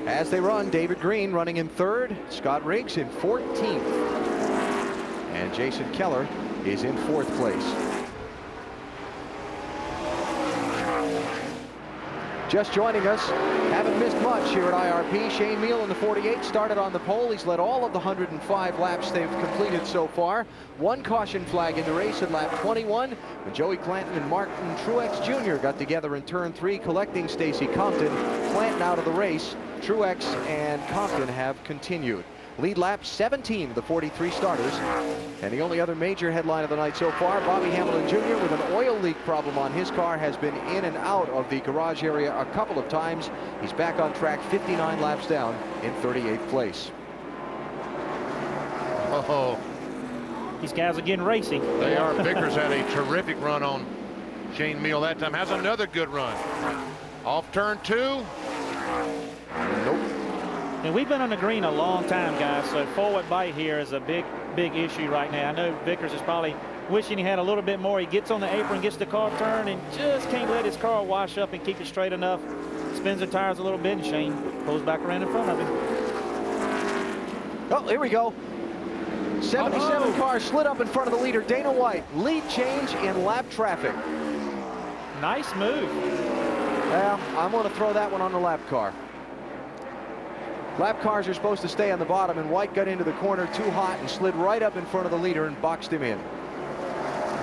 As they run, David Green running in 3rd, Scott Riggs in 14th, and Jason Keller is in 4th place. Just joining us, haven't missed much here at IRP. Shane Meal in the 48 started on the pole. He's led all of the 105 laps they've completed so far. 1 caution flag in the race at lap 21 when Joey Clanton and Martin Truex Jr. got together in turn 3, collecting Stacy Compton. Clanton out of the race. Truex and Compton have continued. Lead lap 17 of the 43 starters. And the only other major headline of the night so far, Bobby Hamilton Jr. with an oil leak problem on his car has been in and out of the garage area a couple of times. He's back on track 59 laps down in 38th place.
Oh,
These guys are getting racy.
they are. Vickers had a terrific run on Shane Meal that time. Has another good run. Off turn 2.
Nope.
And we've been on the green a long time, guys, so forward bite here is a big issue right now. I know Vickers is probably wishing he had a little bit more. He gets on the apron, gets the car turned, and just can't let his car wash up and keep it straight enough. Spins the tires a little bit, and Shane pulls back around in front of him.
Oh, here we go. 77 cars slid up in front of the leader, Dana White. Lead change in lap traffic.
Nice move.
Well, I'm going to throw that one on the lap car. Lap cars are supposed to stay on the bottom, and White got into the corner too hot and slid right up in front of the leader and boxed him in.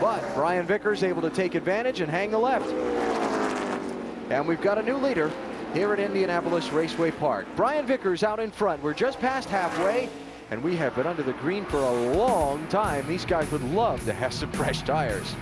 But Brian Vickers able to take advantage and hang the left. And we've got a new leader here at Indianapolis Raceway Park. Brian Vickers out in front. We're just past halfway, and we have been under the green for a long time. These guys would love to have some fresh tires.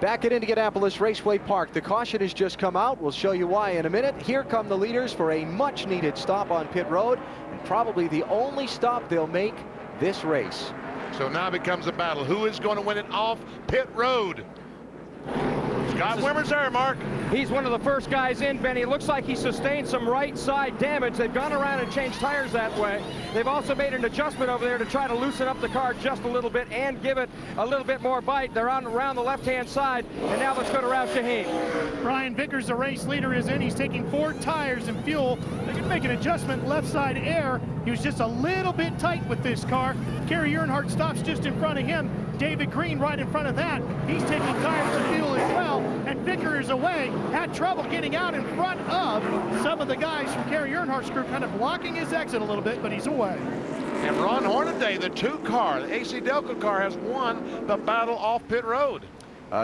Back at Indianapolis Raceway Park, the caution has just come out. We'll show you why in a minute. Here come the leaders for a much-needed stop on pit road, and probably the only stop they'll make this race.
So now becomes a battle. Who is going to win it off pit road? Scott Wimmer's there, Mark.
He's one of the first guys in, Benny. Looks like he sustained some right side damage. They've gone around and changed tires that way. They've also made an adjustment over there to try to loosen up the car just a little bit and give it a little bit more bite. They're on around the left-hand side, and now let's go to Ralph Shaheen.
Brian Vickers, the race leader, is in. He's taking 4 tires and fuel. They can make an adjustment left side air. He was just a little bit tight with this car. Kerry Earnhardt stops just in front of him. David Green right in front of that. He's taking tires and fuel as well. And Vickers away, had trouble getting out in front of some of the guys from Kerry Earnhardt's crew, kind of blocking his exit a little bit, but he's away.
And Ron Hornaday, the 2 car, the AC Delco car, has won the battle off pit road.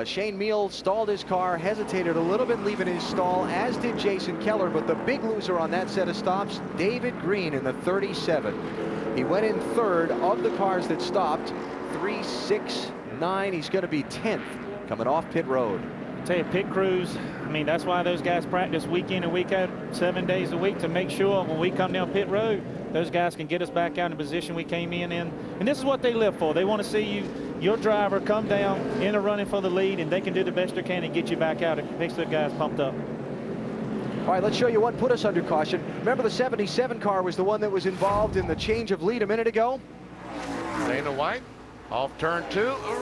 Shane Meal stalled his car, hesitated a little bit leaving his stall, as did Jason Keller, but the big loser on that set of stops, David Green in the 37. He went in third of the cars that stopped, 3, 6, 9. He's going to be 10th coming off pit road.
I tell you, pit crews, I mean, that's why those guys practice week in and week out, 7 days a week, to make sure when we come down pit road, those guys can get us back out in the position we came in. And this is what they live for. They want to see your driver come down in a running for the lead, and they can do the best they can and get you back out. It makes the guys pumped up.
All right, let's show you what put us under caution. Remember, the 77 car was the one that was involved in the change of lead a minute ago?
Dana White off turn 2,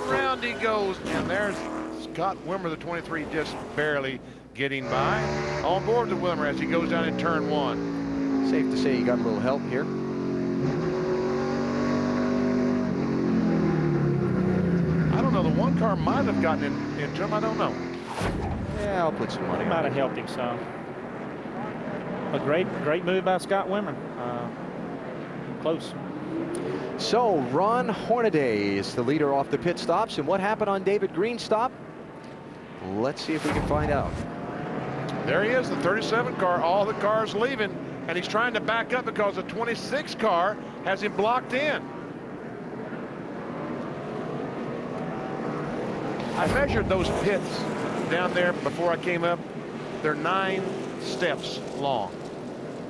around he goes, and there's Scott Wimmer, the 23, just barely getting by. On board the Wimmer as he goes down in turn 1.
Safe to say he got a little help here.
I don't know, the 1 car might have gotten in turn, I don't know.
Yeah, I'll put some money on
Might
it.
have helped him some. A great move by Scott Wimmer. Close.
So Ron Hornaday is the leader off the pit stops. And what happened on David Green's stop? Let's see if we can find out.
There he is, the 37 car, all the cars leaving, and he's trying to back up because the 26 car has him blocked in. I measured those pits down there before I came up. They're 9 steps long.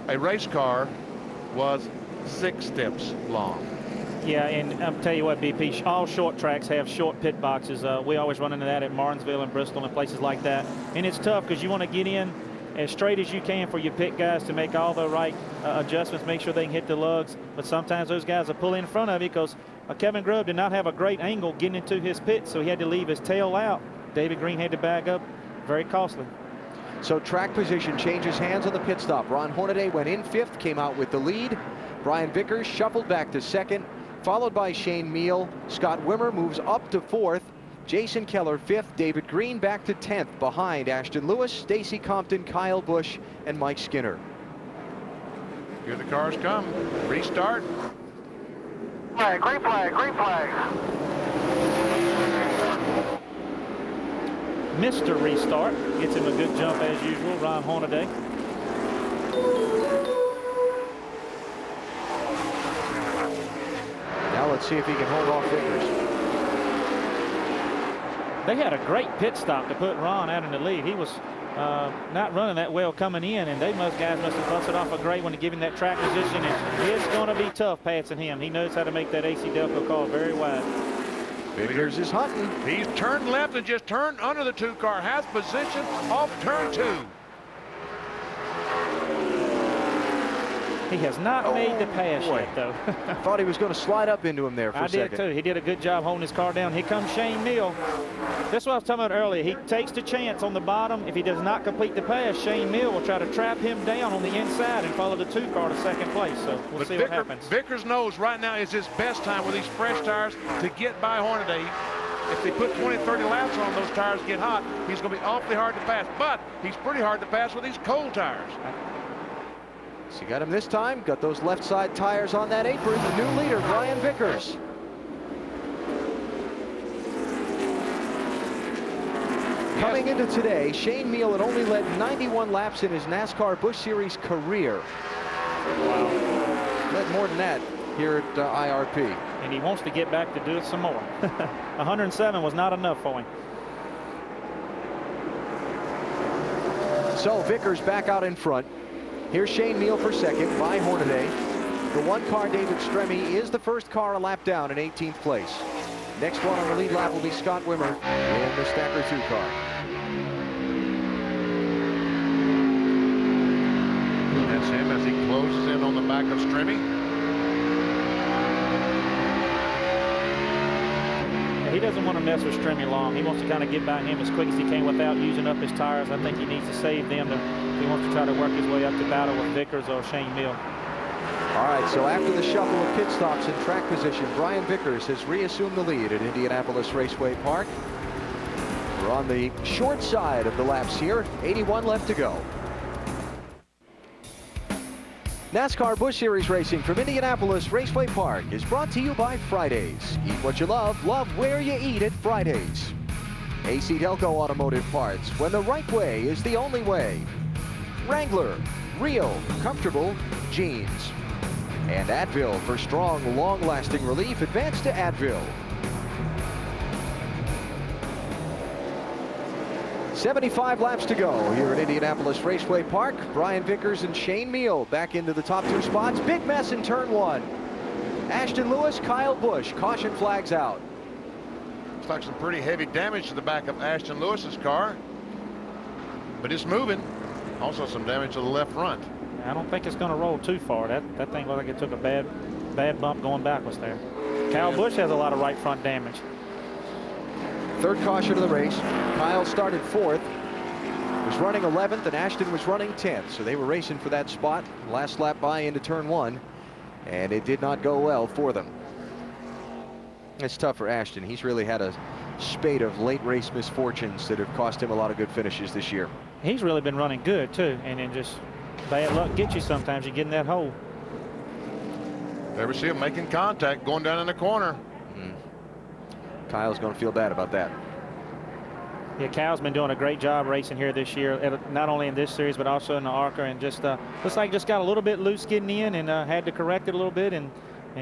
A race car was 6 steps long.
Yeah, and I'll tell you what, BP, all short tracks have short pit boxes. We always run into that at Martinsville and Bristol and places like that. And it's tough because you want to get in as straight as you can for your pit guys to make all the right adjustments, make sure they can hit the lugs. But sometimes those guys will pull in front of you because Kevin Grubb did not have a great angle getting into his pit, so he had to leave his tail out. David Green had to back up. Very costly.
So track position changes hands on the pit stop. Ron Hornaday went in 5th, came out with the lead. Brian Vickers shuffled back to 2nd, followed by Shane Meal. Scott Wimmer moves up to 4th. Jason Keller 5th. David Green back to 10th behind Ashton Lewis, Stacy Compton, Kyle Busch, and Mike Skinner.
Here the cars come. Restart.
Flag, green flag, green flag.
Mr. Restart gets him a good jump as usual, Ron Hornaday.
Now let's see if he can hold off Vickers.
They had a great pit stop to put Ron out in the lead. He was not running that well coming in, and guys must have busted off a great one to give him that track position. And it's going to be tough passing him. He knows how to make that AC Delco call very wide.
Vickers is hunting.
He's turned left and just turned under the 2 car. Has position off turn 2.
He has not made the pass yet, though.
Thought he was going to slide up into him there for a second.
I did, too. He did a good job holding his car down. Here comes Shane Meal. That's what I was talking about earlier. He takes the chance on the bottom. If he does not complete the pass, Shane Meal will try to trap him down on the inside and follow the 2 car to 2nd place. So we'll see what happens.
Vickers knows right now is his best time with these fresh tires to get by Hornaday. If they put 20, 30 laps on those tires get hot, he's going to be awfully hard to pass. But he's pretty hard to pass with these cold tires.
So you got him this time. Got those left side tires on that apron. The new leader, Brian Vickers. Coming into today, Shane Meal had only led 91 laps in his NASCAR Busch Series career. Wow. Led more than that here at IRP.
And he wants to get back to do it some more. 107 was not enough for him.
So Vickers back out in front. Here's Shane Meal for 2nd by Hornaday. The 1 car, David Stremme, is the first car a lap down in 18th place. Next one on the lead lap will be Scott Wimmer in the Stacker 2 car.
That's him as he closes in on the back of Stremme.
He doesn't want to mess with Stremme long. He wants to kind of get by him as quick as he can without using up his tires. I think he needs to save them if he wants to try to work his way up to battle with Vickers or Shane Meal.
All right, so after the shuffle of pit stops and track position, Brian Vickers has reassumed the lead at Indianapolis Raceway Park. We're on the short side of the laps here. 81 left to go. NASCAR Busch Series racing from Indianapolis Raceway Park is brought to you by Fridays. Eat what you love where you eat at Fridays. AC Delco Automotive Parts, when the right way is the only way. Wrangler, real, comfortable jeans. And Advil, for strong, long-lasting relief, advance to Advil. 75 laps to go here at Indianapolis Raceway Park. Brian Vickers and Shane Meal back into the top 2 spots. Big mess in turn 1. Ashton Lewis, Kyle Busch, caution flags out.
Looks like some pretty heavy damage to the back of Ashton Lewis's car, but it's moving. Also some damage to the left front.
I don't think it's going to roll too far. That thing looked like it took a bad bump going backwards there. Kyle Busch has a lot of right front damage.
3rd caution of the race. Kyle started 4th, was running 11th, and Ashton was running 10th. So they were racing for that spot. Last lap by into turn 1, and it did not go well for them. It's tough for Ashton. He's really had a spate of late race misfortunes that have cost him a lot of good finishes this year.
He's really been running good too, and then just bad luck gets you sometimes. You get in that hole.
There we see him making contact, going down in the corner.
Kyle's going to feel bad about that.
Yeah, Kyle's been doing a great job racing here this year, not only in this series but also in the ARCA, and just looks like just got a little bit loose getting in and had to correct it a little bit, and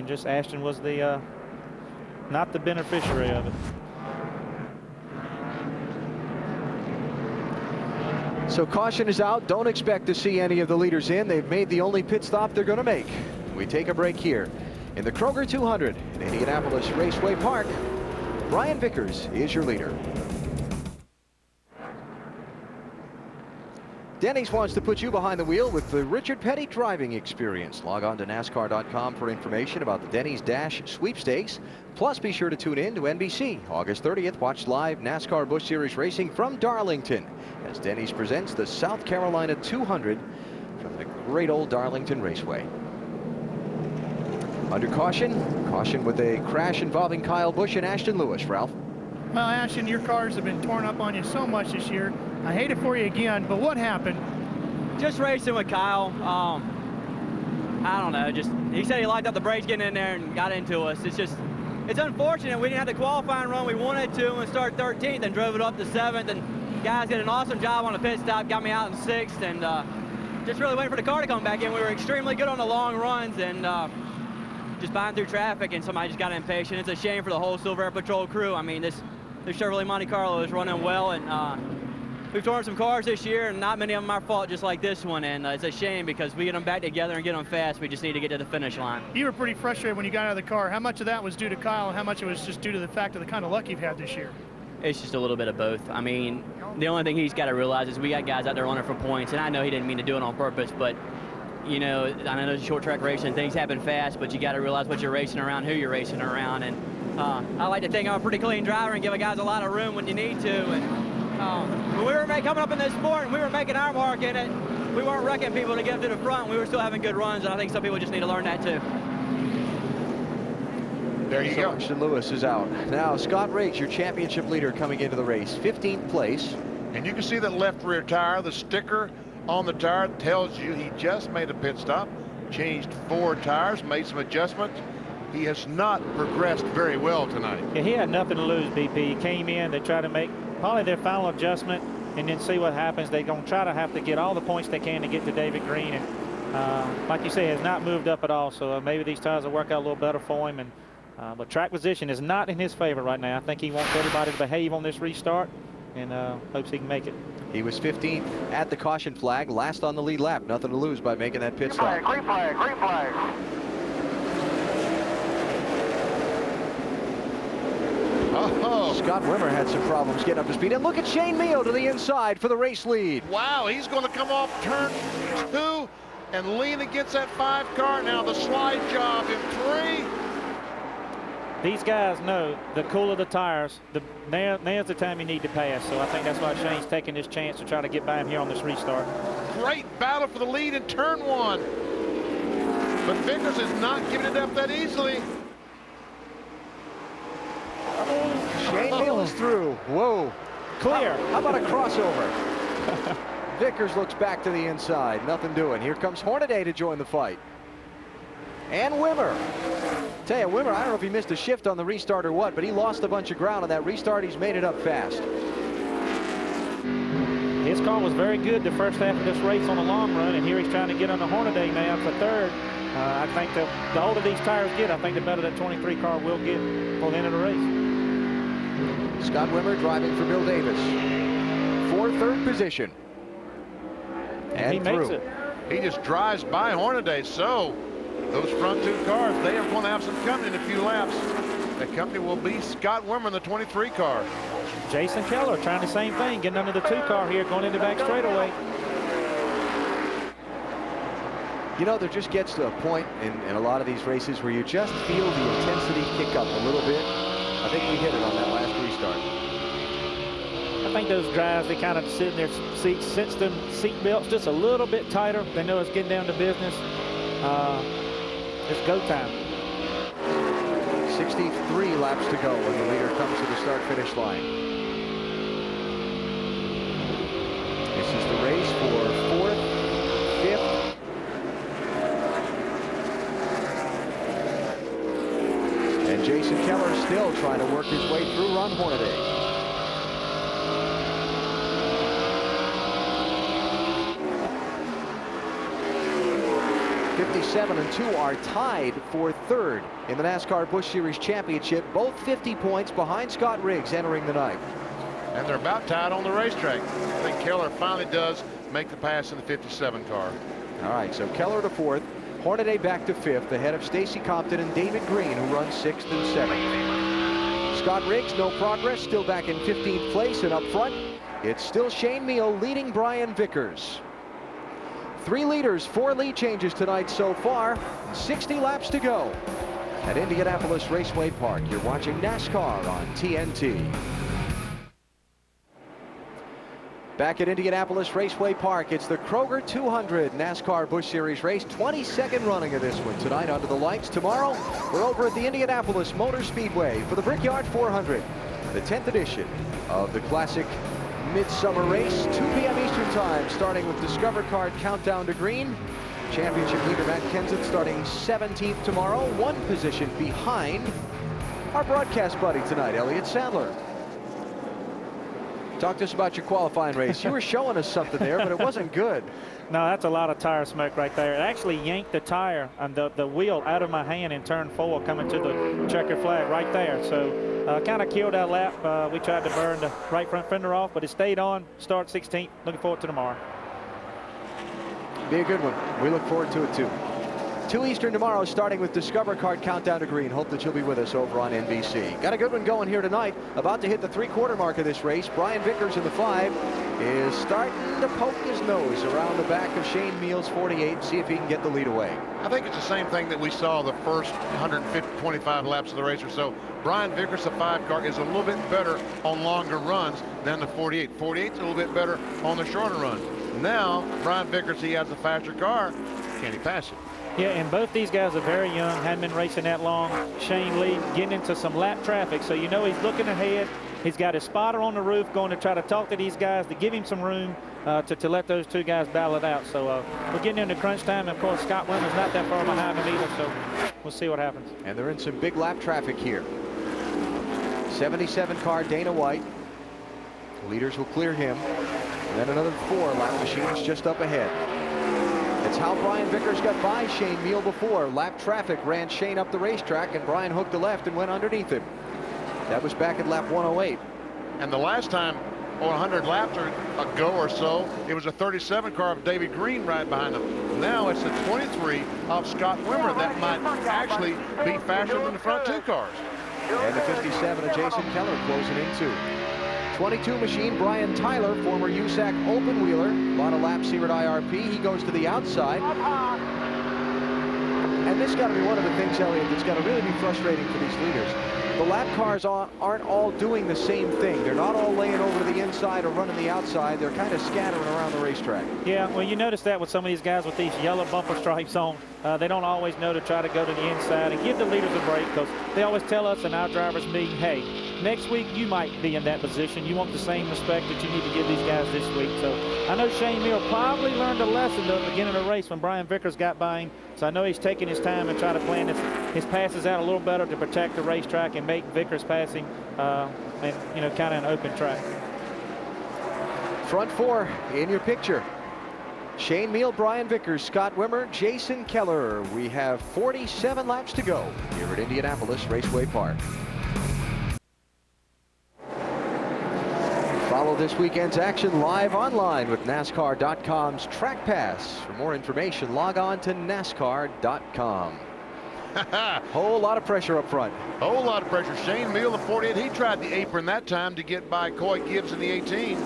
just Ashton was the not the beneficiary of it.
So caution is out. Don't expect to see any of the leaders in. They've made the only pit stop they're going to make. We take a break here in the Kroger 200 in Indianapolis Raceway Park. Brian Vickers is your leader. Denny's wants to put you behind the wheel with the Richard Petty driving experience. Log on to NASCAR.com for information about the Denny's Dash sweepstakes. Plus, be sure to tune in to NBC. August 30th, watch live NASCAR Busch Series racing from Darlington as Denny's presents the South Carolina 200 from the great old Darlington Raceway. Under caution with a crash involving Kyle Busch and Ashton Lewis. Ralph?
Well, Ashton, your cars have been torn up on you so much this year. I hate it for you again, but what happened?
Just racing with Kyle. I don't know. Just he said he liked up the brakes getting in there and got into us. It's unfortunate we didn't have the qualifying run we wanted to and start 13th and drove it up to 7th. And guys did an awesome job on the pit stop, got me out in 6th, and just really waiting for the car to come back in. We were extremely good on the long runs and just buying through traffic, and somebody just got impatient. It's a shame for the whole Silver Air Patrol crew. I mean, this Chevrolet Monte Carlo is running well, and we've torn some cars this year, and not many of them are our fault, just like this one. And it's a shame because we get them back together and get them fast. We just need to get to the finish line.
You were pretty frustrated when you got out of the car. How much of that was due to Kyle, and how much it was just due to the fact of the kind of luck you've had this year?
It's just a little bit of both. I mean, the only thing he's got to realize is we got guys out there running for points, and I know he didn't mean to do it on purpose, but you know, I know it's short track racing, things happen fast, but you got to realize what you're racing around, who you're racing around. And I like to think I'm a pretty clean driver and give guys a lot of room when you need to. And when we were coming up in this sport and we were making our mark in it, we weren't wrecking people to get to the front. We were still having good runs, and I think some people just need to learn that too.
There you go.
Ashton Lewis is out. Now, Scott Riggs, your championship leader, coming into the race. 15th place.
And you can see that left rear tire, the sticker on the tire tells you he just made a pit stop, changed 4 tires, made some adjustments. He has not progressed very well tonight.
Yeah, he had nothing to lose, BP. He came in, they tried to make probably their final adjustment and then see what happens. They're going to try to have to get all the points they can to get to David Green. And like you say, has not moved up at all. So maybe these tires will work out a little better for him. And but track position is not in his favor right now. I think he wants everybody to behave on this restart and hopes he can make it.
He was 15th at the caution flag, last on the lead lap. Nothing to lose by making that pit stop.
Green flag, green flag.
Oh,
Scott Wimmer had some problems getting up to speed. And look at Shane Meal to the inside for the race lead.
wow, he's going to come off turn 2 and lean against that 5 car. Now the slide job in 3.
These guys know the cooler the tires, now's the time you need to pass. So I think that's why Shane's taking this chance to try to get by him here on this restart.
Great battle for the lead in turn 1. But Vickers is not giving it up that easily.
Shane Meal is through. Whoa.
Clear.
How about a crossover? Vickers looks back to the inside. Nothing doing. Here comes Hornaday to join the fight. And Wimmer. Tell you, Wimmer, I don't know if he missed a shift on the restart or what, but he lost a bunch of ground on that restart. He's made it up fast.
His car was very good the first half of this race on the long run, and here he's trying to get on the Hornaday now for third. I think the older these tires get, I think the better that 23 car will get for the end of the race.
Scott Wimmer driving for Bill Davis for third position. And
he makes it.
He just drives by Hornaday. So those front two cars, they are going to have some company in a few laps. That company will be Scott Wimmer in the 23 car.
Jason Keller trying the same thing, getting under the 2 car here, going into back straightaway.
You know, there just gets to a point in a lot of these races where you just feel the intensity kick up a little bit. I think we hit it on that last restart.
I think those guys, they kind of sit in their seats, cinch them seat belts just a little bit tighter. They know it's getting down to business. It's go time.
63 laps to go when the leader comes to the start-finish line. This is the race for 4th, 5th, and Jason Keller still trying to work his way through Ron Hornaday. '57 and 2 are tied for third in the NASCAR Busch Series Championship. Both 50 points behind Scott Riggs entering the night.
And they're about tied on the racetrack. I think Keller finally does make the pass in the 57 car.
All right, so Keller to 4th, Hornaday back to 5th, ahead of Stacy Compton and David Green, who runs 6th and 7th. Scott Riggs, no progress, still back in 15th place, and up front, it's still Shane Meal leading Brian Vickers. 3 leaders, 4 lead changes tonight so far, 60 laps to go at Indianapolis Raceway Park. You're watching NASCAR on TNT. Back at Indianapolis Raceway Park, it's the Kroger 200 NASCAR Busch Series race, 22nd running of this one tonight under the lights. Tomorrow, we're over at the Indianapolis Motor Speedway for the Brickyard 400, the 10th edition of the classic Midsummer Race, 2 p.m. Eastern Time, starting with Discover Card Countdown to Green. Championship leader Matt Kenseth starting 17th tomorrow, 1 position behind our broadcast buddy tonight, Elliott Sadler. Talk to us about your qualifying race. You were showing us something there, but it wasn't good.
No, that's a lot of tire smoke right there. It actually yanked the tire and the wheel out of my hand in turn 4 coming to the checker flag right there. So kind of killed that lap. We tried to burn the right front fender off, but it stayed on. Start 16th. Looking forward to tomorrow.
Be a good one. We look forward to it too. 2 Eastern tomorrow, starting with Discover Card Countdown to Green. Hope that you'll be with us over on NBC. Got a good one going here tonight. About to hit the 3/4 mark of this race. Brian Vickers in the 5 is starting to poke his nose around the back of Shane Meal's 48. See if he can get the lead away.
I think it's the same thing that we saw the first 125 laps of the race or so. Brian Vickers, the 5 car, is a little bit better on longer runs than the 48. 48's a little bit better on the shorter runs. Now, Brian Vickers, he has a faster car. Can he pass it?
Yeah, and both these guys are very young, hadn't been racing that long. Shane Lee getting into some lap traffic, so you know he's looking ahead. He's got his spotter on the roof going to try to talk to these guys to give him some room to let those 2 guys battle it out. So we're getting into crunch time. And of course, Scott Wimmer's not that far behind him either, so we'll see what happens.
And they're in some big lap traffic here. 77 car Dana White. Leaders will clear him. And then another 4 lap machines just up ahead. It's how Brian Vickers got by Shane Meal before. Lap traffic ran Shane up the racetrack, and Brian hooked a left and went underneath him. That was back at lap 108.
And the last time, 100 laps ago or so, it was a 37 car of David Green right behind him. Now it's the 23 of Scott Wimmer that might actually be faster than the front 2 cars.
And the 57 of Jason Keller closing in 2. 22 machine Brian Tyler, former USAC open wheeler, a lot of laps here at IRP. He goes to the outside. And this got to be one of the things, Elliott, that's got to really be frustrating for these leaders. The lap cars aren't all doing the same thing. They're not all laying over to the inside or running the outside. They're kind of scattering around the racetrack.
Yeah, well, you notice that with some of these guys with these yellow bumper stripes on. They don't always know to try to go to the inside and give the leaders a break, because they always tell us in our drivers' meeting, hey, next week you might be in that position. You want the same respect that you need to give these guys this week. So I know Shane Meal probably learned a lesson at the beginning of the race when Brian Vickers got by him. So I know he's taking his time and trying to plan his passes out a little better to protect the racetrack and make Vickers passing, and kind of an open track.
Front four in your picture. Shane Meal, Brian Vickers, Scott Wimmer, Jason Keller. We have 47 laps to go here at Indianapolis Raceway Park. Follow this weekend's action live online with NASCAR.com's Track Pass. For more information, log on to NASCAR.com. Whole lot of pressure up front.
Whole lot of pressure. Shane Meal, the 48, he tried the apron that time to get by Coy Gibbs in the 18.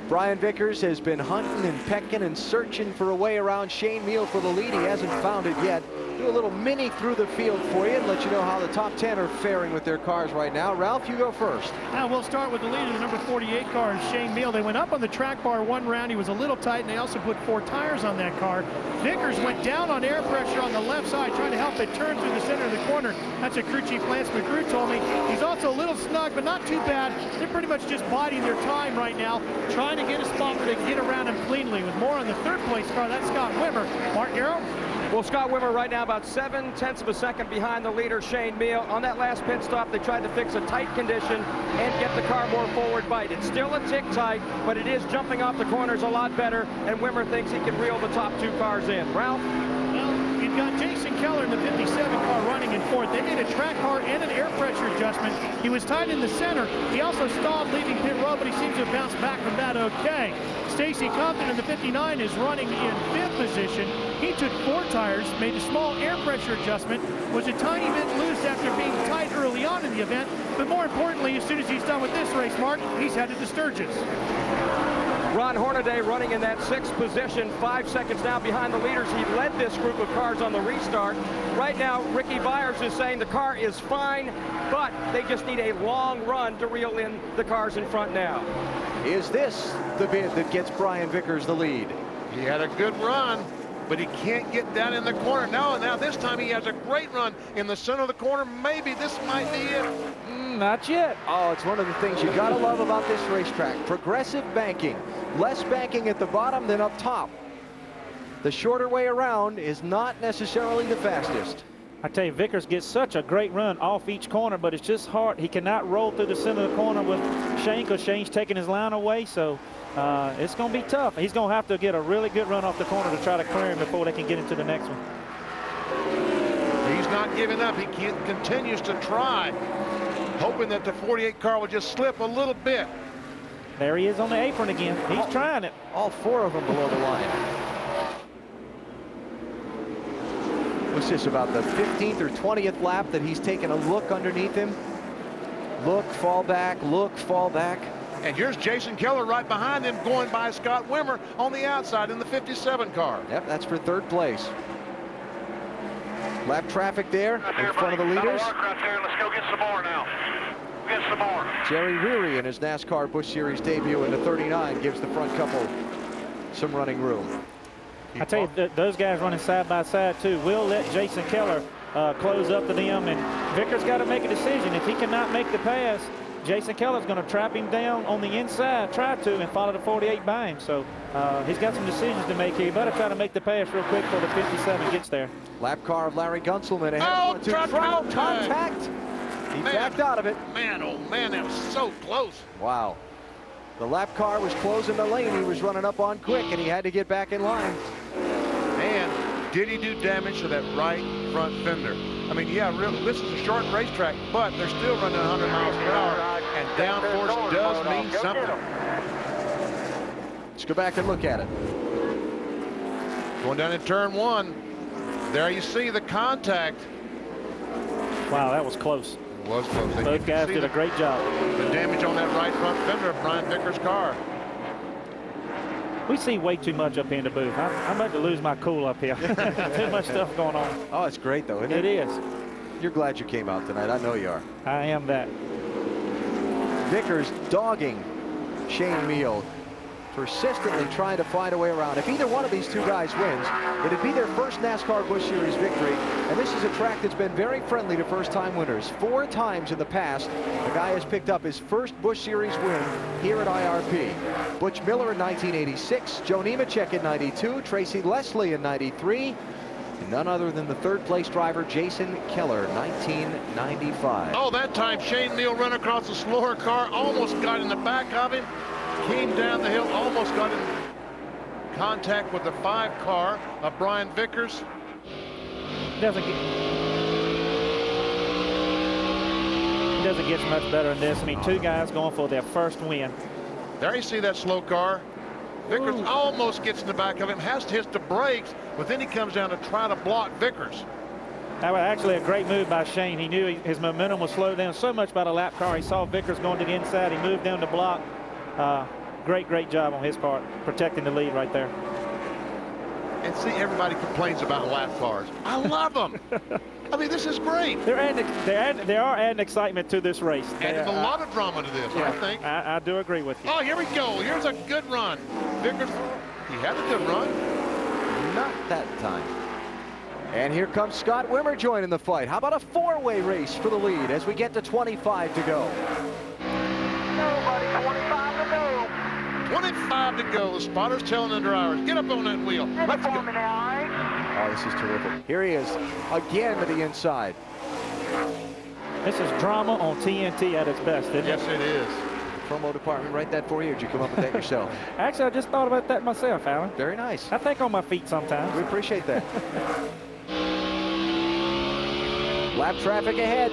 Brian Vickers has been hunting and pecking and searching for a way around Shane Meal for the lead. He hasn't found it yet. Do a little mini through the field for you and let you know how the top 10 are faring with their cars right now. Ralph, you go first.
We'll start with the leader, the number 48 car, Shane Meal. They went up on the track bar one round. He was a little tight, and they also put 4 tires on that car. Vickers went down on air pressure on the left side, trying to help it turn through the center of the corner. That's what crew chief Lance McGrew told me. He's also a little snug, but not too bad. They're pretty much just biding their time right now, trying to get a spot where they can get around him cleanly. With more on the third place car, that's Scott Wimmer. Mark Garrow?
Well, Scott Wimmer right now about 0.7 of a second behind the leader, Shane Meal. On that last pit stop, they tried to fix a tight condition and get the car more forward bite. It's still a tick tight, but it is jumping off the corners a lot better, and Wimmer thinks he can reel the top 2 cars in. Ralph?
Well, you've got Jason Keller in the 57 car running in fourth. They made a track car and an air pressure adjustment. He was tied in the center. He also stalled leaving pit road, but he seems to have bounced back from that okay. Stacy Compton in the 59 is running in 5th position. He took 4 tires, made a small air pressure adjustment, was a tiny bit loose after being tight early on in the event, but more importantly, as soon as he's done with this race, Mark, he's headed to Sturgis.
Ron Hornaday running in that 6th position, 5 seconds now behind the leaders. He led this group of cars on the restart. Right now, Ricky Byers is saying the car is fine, but they just need a long run to reel in the cars in front now.
Is this the bid that gets Brian Vickers the lead?
He had a good run, but he can't get down in the corner. Now this time he has a great run in the center of the corner. Maybe this might be it.
Not yet.
Oh, it's one of the things you gotta love about this racetrack. Progressive banking. Less banking at the bottom than up top. The shorter way around is not necessarily the fastest.
I tell you, Vickers gets such a great run off each corner, but it's just hard. He cannot roll through the center of the corner with Shane because Shane's taking his line away, so it's going to be tough. He's going to have to get a really good run off the corner to try to clear him before they can get into the next one.
He's not giving up. He continues to try, hoping that the 48 car will just slip a little bit.
There he is on the apron again. He's trying it.
All 4 of them below the line. What's this, about the 15th or 20th lap that he's taken a look underneath him? Look, fall back, look, fall back.
And here's Jason Keller right behind him, going by Scott Wimmer on the outside in the 57 car.
Yep, that's for 3rd place. Lap traffic there in front of the leaders.
Right there. Let's go get some more now. Get some more.
Jerry Reary in his NASCAR Busch Series debut in the 39 gives the front couple some running room.
I tell you, those guys running side by side too. We'll let Jason Keller close up to them, and Vickers got to make a decision. If he cannot make the pass, Jason Keller's going to trap him down on the inside, try to, and follow the 48 by him. So he's got some decisions to make here. He better try to make the pass real quick before the 57 gets there.
Lap car of Larry Gunselman ahead of contact. He backed out of it.
Man, oh man, that was so close.
Wow. The lap car was closing the lane. He was running up on quick, and he had to get back in line.
And did he do damage to that right front fender? I mean, yeah, really, this is a short racetrack, but they're still running 100 miles per hour, and downforce does mean something.
Let's go back and look at it.
Going down in turn 1. There you see the contact.
Wow, that was close.
It was close.
Both guys did a great job.
The damage on that right front fender of Brian Vickers' car.
We see way too much up here in the booth. I'm about to lose my cool up here. Too much stuff going on.
Oh, it's great, though, isn't it?
It is.
You're glad you came out tonight. I know you are.
I am that.
Vickers dogging Shane Meal. persistently trying to find a way around. If either one of these two guys wins, it'd be their first NASCAR Busch Series victory. And this is a track that's been very friendly to first-time winners. 4 times in the past, the guy has picked up his first Busch Series win here at IRP. Butch Miller in 1986, Joe Nemechek in 92, Tracy Leslie in 93, and none other than the third-place driver, Jason Keller, 1995.
Oh, that time Shane Neal ran across the slower car, almost got in the back of him, came down the hill, almost got in contact with the 5 car of Brian Vickers.
Doesn't get much better than this. I mean, 2 guys going for their first win.
There you see that slow car. Vickers almost gets in the back of him, has to hit the brakes, but then he comes down to try to block Vickers.
That was actually a great move by Shane. He knew his momentum was slowed down so much by the lap car. He saw Vickers going to the inside. He moved down the block. Great job on his part, protecting the lead right there.
And see, everybody complains about lap cars. I love them. I mean, this is great.
They are adding excitement to this race.
Adding a lot of drama to this,
yeah,
I think.
I do agree with you.
Oh, here we go. Here's a good run. Vickers, he had a good run.
Not that time. And here comes Scott Wimmer joining the fight. How about a 4-way race for the lead as we get to 25 to go?
Nobody, 25 to go.
25 to go. The spotter's telling the drivers, get up on that wheel. Let's go.
Oh, this is terrific. Here he is again to the inside.
This is drama on TNT at its best, isn't it?
Yes, it is.
The promo department write that for you, or did you come up with that yourself?
Actually, I just thought about that myself, Alan.
Very nice.
I think on my feet sometimes.
We appreciate that. Lap traffic ahead.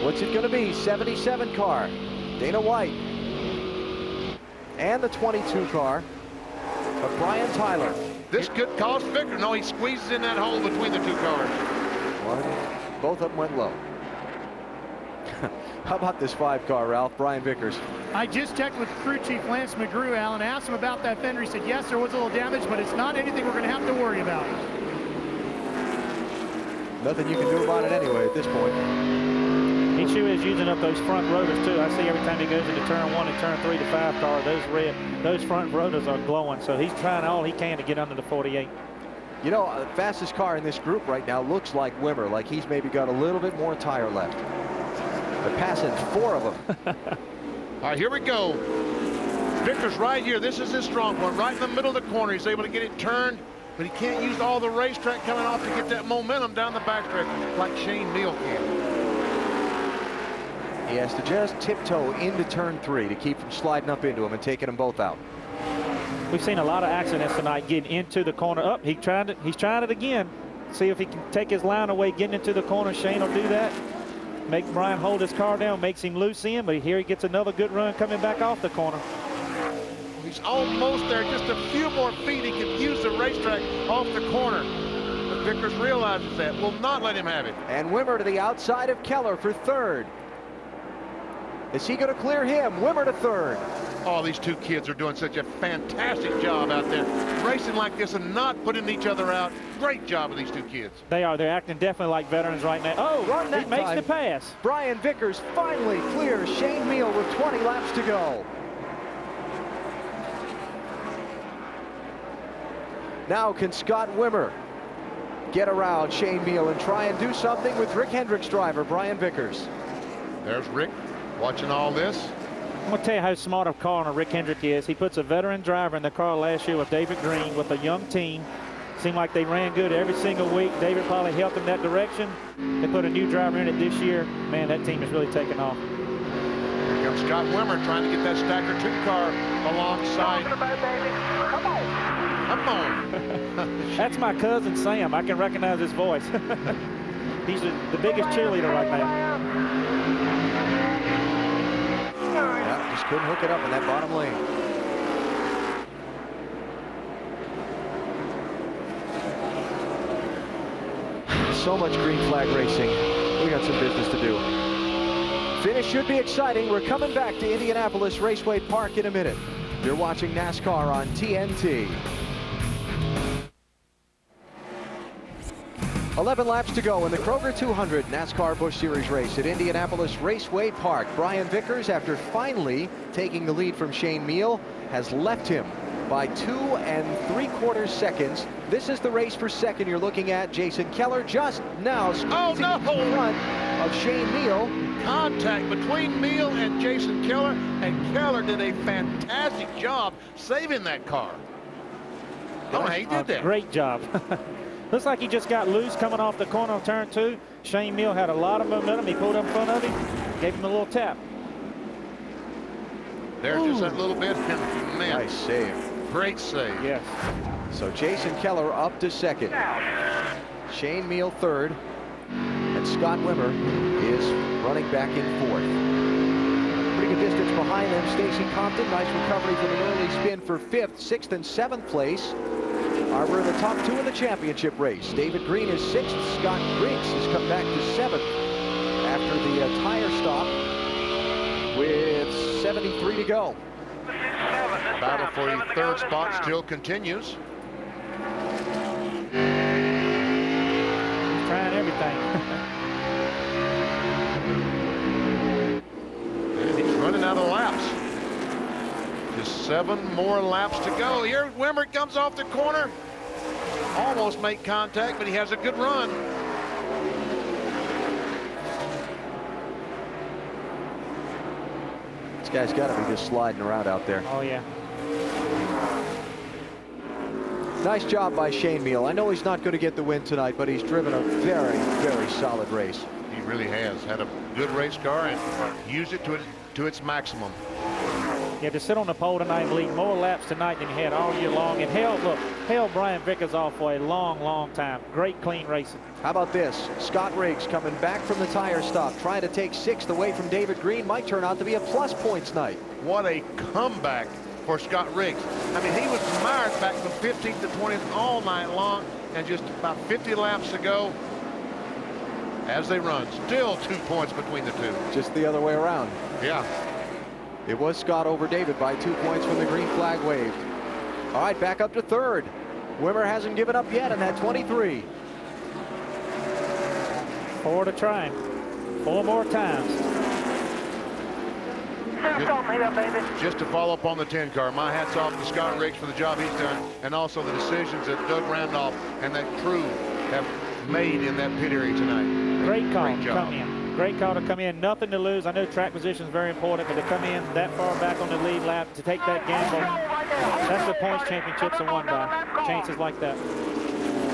What's it going to be? 77 car. Dana White. And the 22 car of Brian Tyler.
This could cost Vickers. No, he squeezes in that hole between the 2 cars.
Both of them went low. How about this 5 car, Ralph? Brian Vickers.
I just checked with crew chief Lance McGrew, Alan. Asked him about that fender. He said, yes, there was a little damage, but it's not anything we're going to have to worry about.
Nothing you can do about it anyway at this point.
He sure is using up those front rotors, too. I see every time he goes into turn 1 and turn 3 to 5 car, those front rotors are glowing. So he's trying all he can to get under the 48.
You know, the fastest car in this group right now looks like Wimmer, like he's maybe got a little bit more tire left. They're passing 4 of them.
All right, here we go. Vickers right here. This is his strong point. Right in the middle of the corner. He's able to get it turned, but he can't use all the racetrack coming off to get that momentum down the backstretch like Shane Neal can.
He has to just tiptoe into turn 3 to keep from sliding up into him and taking them both out.
We've seen a lot of accidents tonight getting into the corner. He's trying it again. See if he can take his line away, getting into the corner. Shane will do that. Make Brian hold his car down, makes him loose in, but here he gets another good run coming back off the corner.
He's almost there, just a few more feet. He can use the racetrack off the corner. But Vickers realizes that, will not let him have it.
And Wimmer to the outside of Keller for 3rd. Is he going to clear him? Wimmer to 3rd.
Oh, these 2 kids are doing such a fantastic job out there. Racing like this and not putting each other out. Great job of these 2 kids.
They are. They're acting definitely like veterans right now. Oh, he makes the pass.
Brian Vickers finally clears Shane Neal with 20 laps to go. Now can Scott Wimmer get around Shane Neal and try and do something with Rick Hendrick's driver, Brian Vickers?
There's Rick watching all this.
I'm going to tell you how smart a car on Rick Hendrick is. He puts a veteran driver in the car last year with David Green with a young team. Seemed like they ran good every single week. David probably helped them that direction. They put a new driver in it this year. Man, that team is really taking off.
Here comes Scott Wimmer trying to get that Stacker 2 car alongside.
Come on.
Come on.
That's my cousin Sam. I can recognize his voice. He's the biggest cheerleader right now.
Yeah, just couldn't hook it up in that bottom lane. So much green flag racing. We got some business to do. Finish should be exciting. We're coming back to Indianapolis Raceway Park in a minute. You're watching NASCAR on TNT. 11 laps to go in the Kroger 200 NASCAR Busch Series race at Indianapolis Raceway Park. Brian Vickers, after finally taking the lead from Shane Neal, has left him by 2 3/4 seconds. This is the race for second. You're looking at Jason Keller just now squeezing in front of Shane Meal.
Contact between Meal and Jason Keller, and Keller did a fantastic job saving that car. Oh, he did that.
Great job. Looks like he just got loose coming off the corner of turn 2. Shane Meal had a lot of momentum. He pulled up in front of him, gave him a little tap.
There's just that little bit. Man,
nice save.
Great save.
Yes.
So Jason Keller up to second. Shane Meal third. And Scott Wimmer is running back in fourth. Pretty good distance behind them. Stacy Compton, nice recovery from an early spin for fifth. Sixth and seventh place are the top two in the championship race. David Green is sixth. Scott Briggs has come back to seventh after the tire stop with 73 to go.
Battle for the third spot still continues.
He's trying everything.
He's running out of laps. Just 7 more laps to go. Here Wimmer comes off the corner. Almost make contact, but he has a good run.
This guy's got to be just sliding around out there.
Oh, yeah.
Nice job by Shane Meal. I know he's not going to get the win tonight, but he's driven a very, very solid race.
He really has. Had a good race car and used it to its maximum.
Yeah, to sit on the pole tonight and lead more laps tonight than he had all year long. And held Brian Vickers off for a long, long time. Great, clean racing.
How about this? Scott Riggs coming back from the tire stop, trying to take sixth away from David Green. Might turn out to be a plus points night.
What a comeback for Scott Riggs. I mean, he was mired back from 15th to 20th all night long, and just about 50 laps to go as they run. Still 2 points between the two.
Just the other way around.
Yeah.
It was Scott over David by 2 points when the green flag waved. All right, back up to third. Wimmer hasn't given up yet in that 23.
4 to try. 4 more times.
Just to follow up on the 10 car, my hat's off to Scott Riggs for the job he's done, and also the decisions that Doug Randolph and that crew have made in that pit area tonight.
Great call to
job.
come in. Great call to come in. Nothing to lose. I know track position is very important, but to come in that far back on the lead lap, to take that gamble, that's what points championships are won by. Chances like that.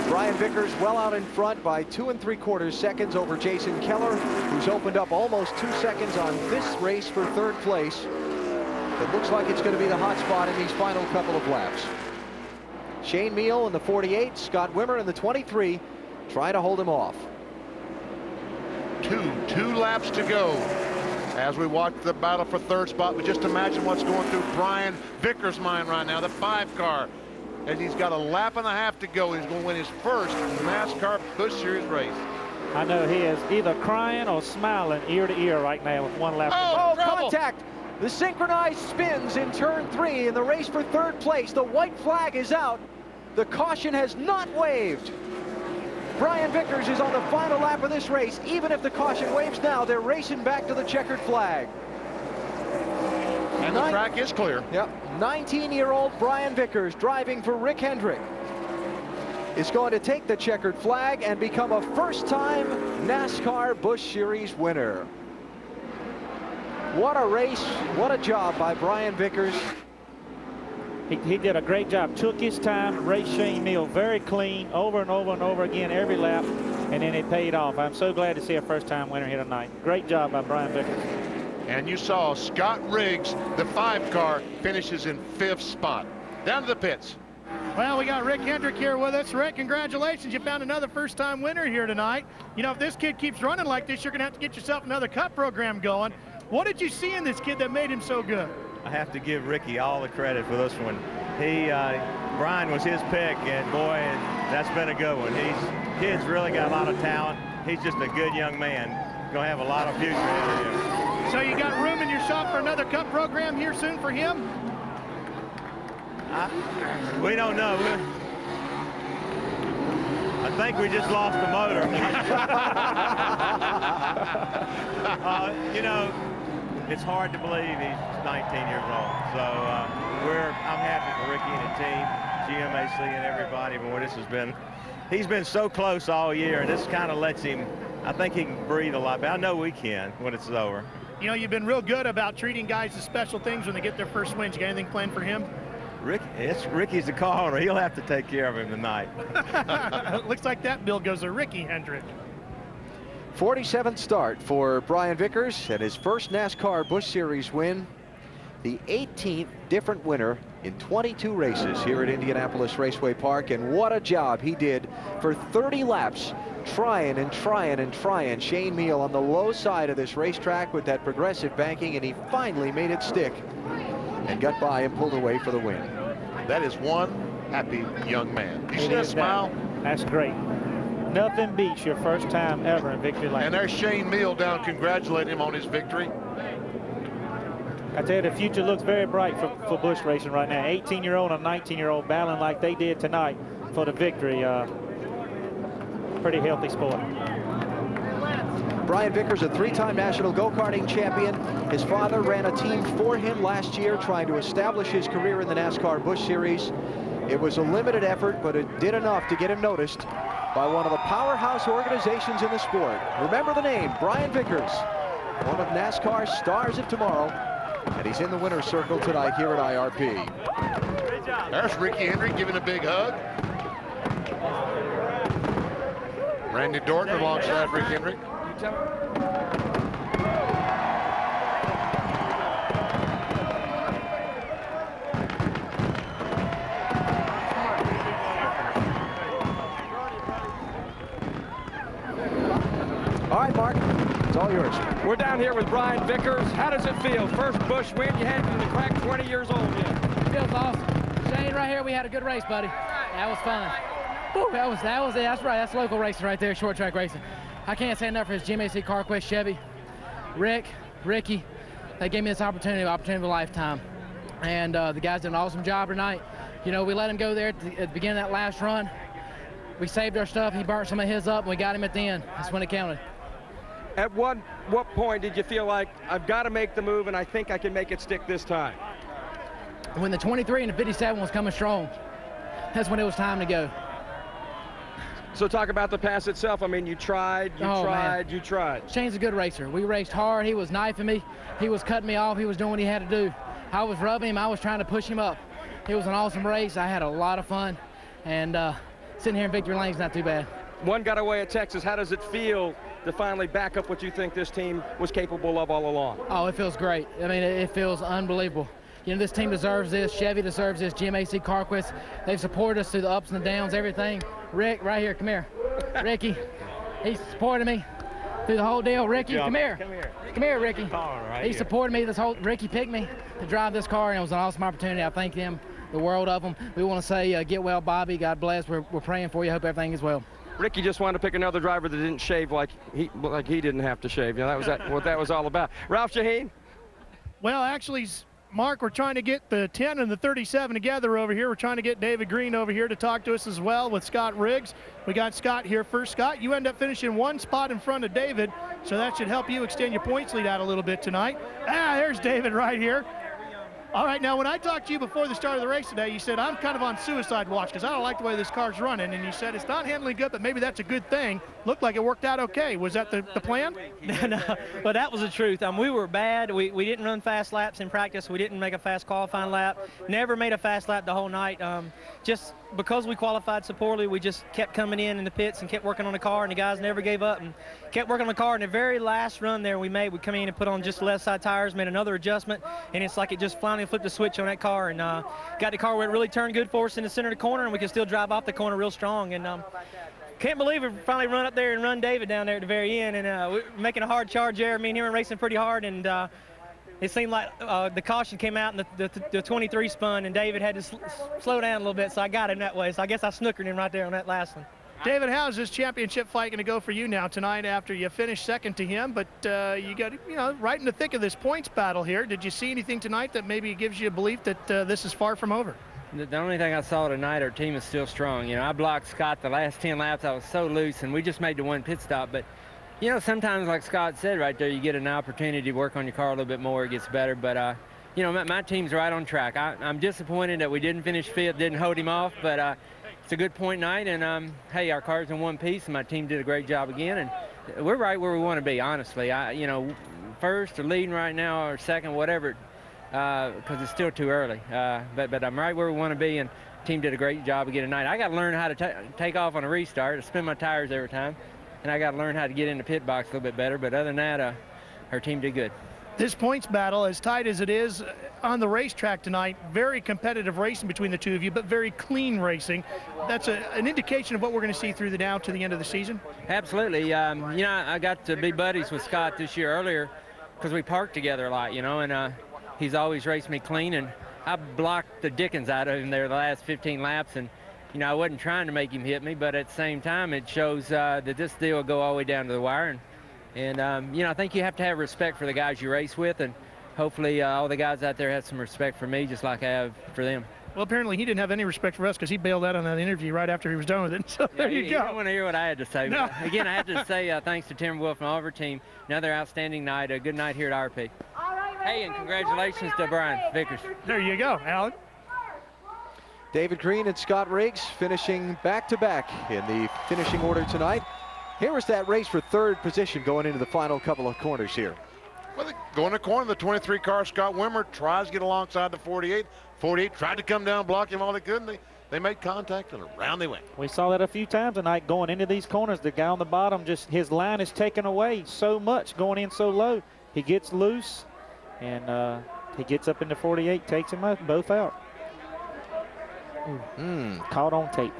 Brian Vickers well out in front by 2 3/4 seconds over Jason Keller, who's opened up almost 2 seconds on this race for third place. It looks like it's going to be the hot spot in these final couple of laps. Shane Meal in the 48, Scott Wimmer in the 23, trying to hold him off.
Two laps to go as we watch the battle for third spot. But just imagine what's going through Brian Vickers' mind right now, the 5 car. As he's got a lap and a half to go, he's going to win his first NASCAR Busch Series race.
I know he is either crying or smiling ear to ear right now with 1 lap.
Oh, contact! The synchronized spins in turn 3 in the race for third place. The white flag is out. The caution has not waved. Brian Vickers is on the final lap of this race. Even if the caution waves now, they're racing back to the checkered flag.
And the track is clear.
Yep. 19-year-old Brian Vickers driving for Rick Hendrick is going to take the checkered flag and become a first-time NASCAR Busch Series winner. What a race. What a job by Brian Vickers.
He did a great job. Took his time, raced Shane Meal very clean, over and over and over again every lap, and then it paid off. I'm so glad to see a first-time winner here tonight. Great job by Brian Vickers.
And you saw Scott Riggs, the 5 car, finishes in 5th spot. Down to the pits.
Well, we got Rick Hendrick here with us. Rick, congratulations. You found another first-time winner here tonight. You know, if this kid keeps running like this, you're going to have to get yourself another cup program going. What did you see in this kid that made him so good?
I have to give Ricky all the credit for this one. Brian was his pick, and boy, that's been a good one. Kid's really got a lot of talent. He's just a good young man. Going to have a lot of future in him.
So you got room in your shop for another cup program here soon for him?
We don't know. I think we just lost the motor. You know, it's hard to believe he's 19 years old. So I'm happy for Ricky and the team, GMAC and everybody. Boy, this has been, he's been so close all year, and this kind of lets him, I think he can breathe a lot, but I know we can when it's over.
You know, you've been real good about treating guys to special things when they get their first wins. You got anything planned for him?
Ricky's the car owner. He'll have to take care of him tonight.
Looks like that bill goes to Ricky Hendrick.
47th start for Brian Vickers and his first NASCAR Busch Series win. The 18th different winner in 22 races here at Indianapolis Raceway Park, and what a job he did for 30 laps trying and trying and trying. Shane Meal on the low side of this racetrack with that progressive banking, and he finally made it stick and got by and pulled away for the win.
That is one happy young man. You see that smile?
That's great. Nothing beats your first time ever in victory lane.
And there's Shane Meal down congratulating him on his victory.
I tell you, the future looks very bright for Busch Racing right now. 18-year-old and 19-year-old battling like they did tonight for the victory. Pretty healthy sport.
Brian Vickers, a three-time national go-karting champion. His father ran a team for him last year, trying to establish his career in the NASCAR Busch Series. It was a limited effort, but it did enough to get him noticed by one of the powerhouse organizations in the sport. Remember the name, Brian Vickers, one of NASCAR's stars of tomorrow, and he's in the winner's circle tonight here at IRP.
There's Ricky Hendrick giving a big hug. Randy Dorton alongside Rick Hendrick.
All right, Mark, it's all yours.
We're down here with Brian Vickers. How does it feel? First Busch win you had from the crack 20 years old yet.
It feels awesome. Shane, right here, we had a good race, buddy. That was fun. Whew, that was it. That's right. That's local racing right there, short track racing. I can't say enough for his GMAC CarQuest Chevy, Ricky. They gave me this opportunity of a lifetime. And the guys did an awesome job tonight. You know, we let him go there at the beginning of that last run. We saved our stuff. He burnt some of his up, and we got him at the end. That's when it counted.
At what point did you feel like, I've got to make the move, and I think I can make it stick this time?
When the 23 and the 57 was coming strong, that's when it was time to go.
So talk about the pass itself. I mean, you tried. You tried.
Shane's a good racer. We raced hard. He was knifing me. He was cutting me off. He was doing what he had to do. I was rubbing him. I was trying to push him up. It was an awesome race. I had a lot of fun. And sitting here in victory lane's not too bad.
One got away at Texas. How does it feel to finally back up what you think this team was capable of all along?
Oh, it feels great. I mean, it feels unbelievable. You know, this team deserves this. Chevy deserves this. GMAC CarQuest. They've supported us through the ups and the downs, everything. Rick, right here, come here. Ricky, he supported me through the whole deal. Ricky, come here. Come here, Ricky. He supported me this whole. Ricky picked me to drive this car, and it was an awesome opportunity. I thank them, the world of them. We want to say, get well, Bobby. God bless. We're praying for you. Hope everything is well.
Ricky just wanted to pick another driver that didn't shave like he didn't have to shave. You know, what that was all about. Ralph Shaheen?
Well, actually, Mark, we're trying to get the 10 and the 37 together over here. We're trying to get David Green over here to talk to us as well with Scott Riggs. We got Scott here first. Scott, you end up finishing one spot in front of David, so that should help you extend your points lead out a little bit tonight. There's David right here. All right, now when I talked to you before the start of the race today, you said, I'm kind of on suicide watch because I don't like the way this car's running. And you said, it's not handling good, but maybe that's a good thing. Looked like it worked out okay. Was that the plan?
No, well, that was the truth. We were bad. We didn't run fast laps in practice. We didn't make a fast qualifying lap. Never made a fast lap the whole night. Just because we qualified so poorly, we just kept coming in the pits and kept working on the car, and the guys never gave up and kept working on the car. And the very last run there we made, we come in and put on just the left side tires, made another adjustment, and it's like it just finally flipped the switch on that car and got the car where it really turned good for us in the center of the corner, and we could still drive off the corner real strong. And can't believe we finally run up there and run David down there at the very end, and we're making a hard charge there. Me and him were racing pretty hard, and it seemed like the caution came out and the 23 spun, and David had to slow down a little bit, so I got him that way. So I guess I snookered him right there on that last one.
David, how's this championship fight going to go for you now tonight after you finished second to him, but you got, right in the thick of this points battle here. Did you see anything tonight that maybe gives you a belief that this is far from over?
The only thing I saw tonight, our team is still strong. I blocked Scott the last 10 laps. I was so loose, and we just made the one pit stop, but You know, sometimes, like Scott said right there, you get an opportunity to work on your car a little bit more, it gets better. But, you know, my team's right on track. I'm disappointed that we didn't finish fifth, didn't hold him off, but it's a good point night. And, hey, our car's in one piece, and my team did a great job again. And we're right where we want to be, honestly. You know, first or leading right now or second, whatever, because it's still too early. But I'm right where we want to be, and the team did a great job again tonight. I got to learn how to take off on a restart, spin my tires every time, and I got to learn how to get in the pit box a little bit better. But other than that, our team did good.
This points battle, as tight as it is on the racetrack tonight, very competitive racing between the two of you, but very clean racing. That's an indication of what we're going to see through the now to the end of the season.
Absolutely. You know, I got to be buddies with Scott this year earlier because we parked together a lot, you know, and he's always raced me clean, and I blocked the dickens out of him there the last 15 laps, and you know, I wasn't trying to make him hit me, but at the same time, it shows that this deal will go all the way down to the wire. And you know, I think you have to have respect for the guys you race with, and hopefully all the guys out there have some respect for me, just like I have for them.
Well, apparently he didn't have any respect for us because he bailed out on that interview right after he was done with it. So there you go.
You don't want to hear what I had to say.
No.
Again, I have to say thanks to Tim Wolf and all of our team. Another outstanding night. A good night here at RP. Hey, and congratulations to Brian Vickers.
There you go, Alan.
David Green and Scott Riggs finishing back-to-back in the finishing order tonight. Here was that race for third position going into the final couple of corners here.
Well, they go in the corner. The 23 car, Scott Wimmer, tries to get alongside the 48. 48 tried to come down, block him all they could, and they made contact, and around they went.
We saw that a few times tonight going into these corners. The guy on the bottom, just his line is taken away so much, going in so low. He gets loose, and he gets up into 48, takes them both out. Caught on tape.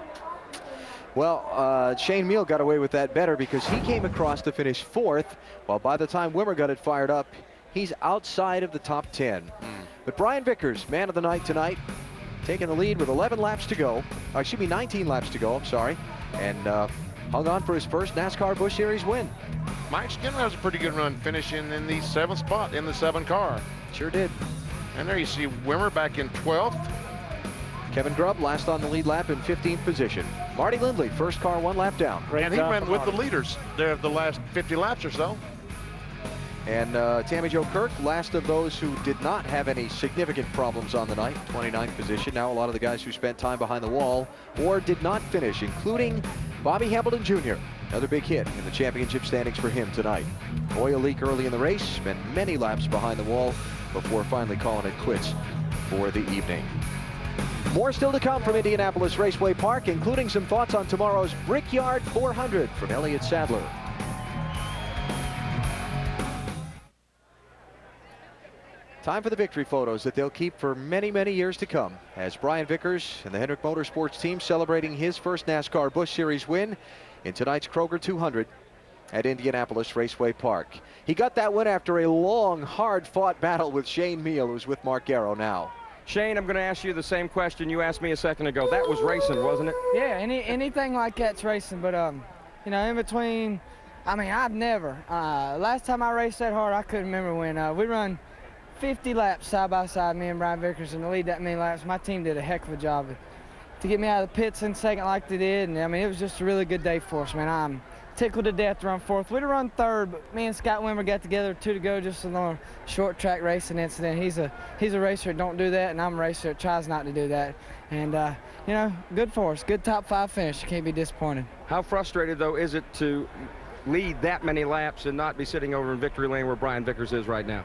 Well, Shane Meal got away with that better because he came across to finish fourth, while by the time Wimmer got it fired up, he's outside of the top 10. But Brian Vickers, man of the night tonight, taking the lead with 11 laps to go. Excuse me, 19 laps to go, I'm sorry. And hung on for his first NASCAR Busch Series win.
Mike Skinner has a pretty good run, finishing in the 7th spot in the 7 car.
Sure did.
And there you see Wimmer back in 12th.
Kevin Grubb last on the lead lap in 15th position. Marty Lindley, first car, 1 lap down.
And he ran with the leaders there the last 50 laps or so.
And Tammy Jo Kirk, last of those who did not have any significant problems on the night, 29th position. Now a lot of the guys who spent time behind the wall or did not finish, including Bobby Hamilton Jr. Another big hit in the championship standings for him tonight. Oil leak early in the race, spent many laps behind the wall before finally calling it quits for the evening. More still to come from Indianapolis Raceway Park, including some thoughts on tomorrow's Brickyard 400 from Elliott Sadler. Time for the victory photos that they'll keep for many, many years to come, as Brian Vickers and the Hendrick Motorsports team celebrating his first NASCAR Busch Series win in tonight's Kroger 200 at Indianapolis Raceway Park. He got that win after a long, hard-fought battle with Shane Meal, who's with Mark Garrow now.
Shane, I'm going to ask you the same question you asked me a second ago. That was racing, wasn't it?
Yeah, anything like that's racing. But, you know, in between, I mean, I've never. Last time I raced that hard, I couldn't remember when. We run 50 laps side by side, me and Brian Vickers, and to lead that many laps, my team did a heck of a job to get me out of the pits in second like they did. And, I mean, it was just a really good day for us, man. I'm tickled to death to run fourth. We'd have run third, but me and Scott Wimmer got together 2 to go just on a short track racing incident. He's a racer that don't do that, and I'm a racer that tries not to do that. And, you know, good for us. Good top 5 finish. Can't be disappointed.
How frustrated, though, is it to lead that many laps and not be sitting over in victory lane where Brian Vickers is right now?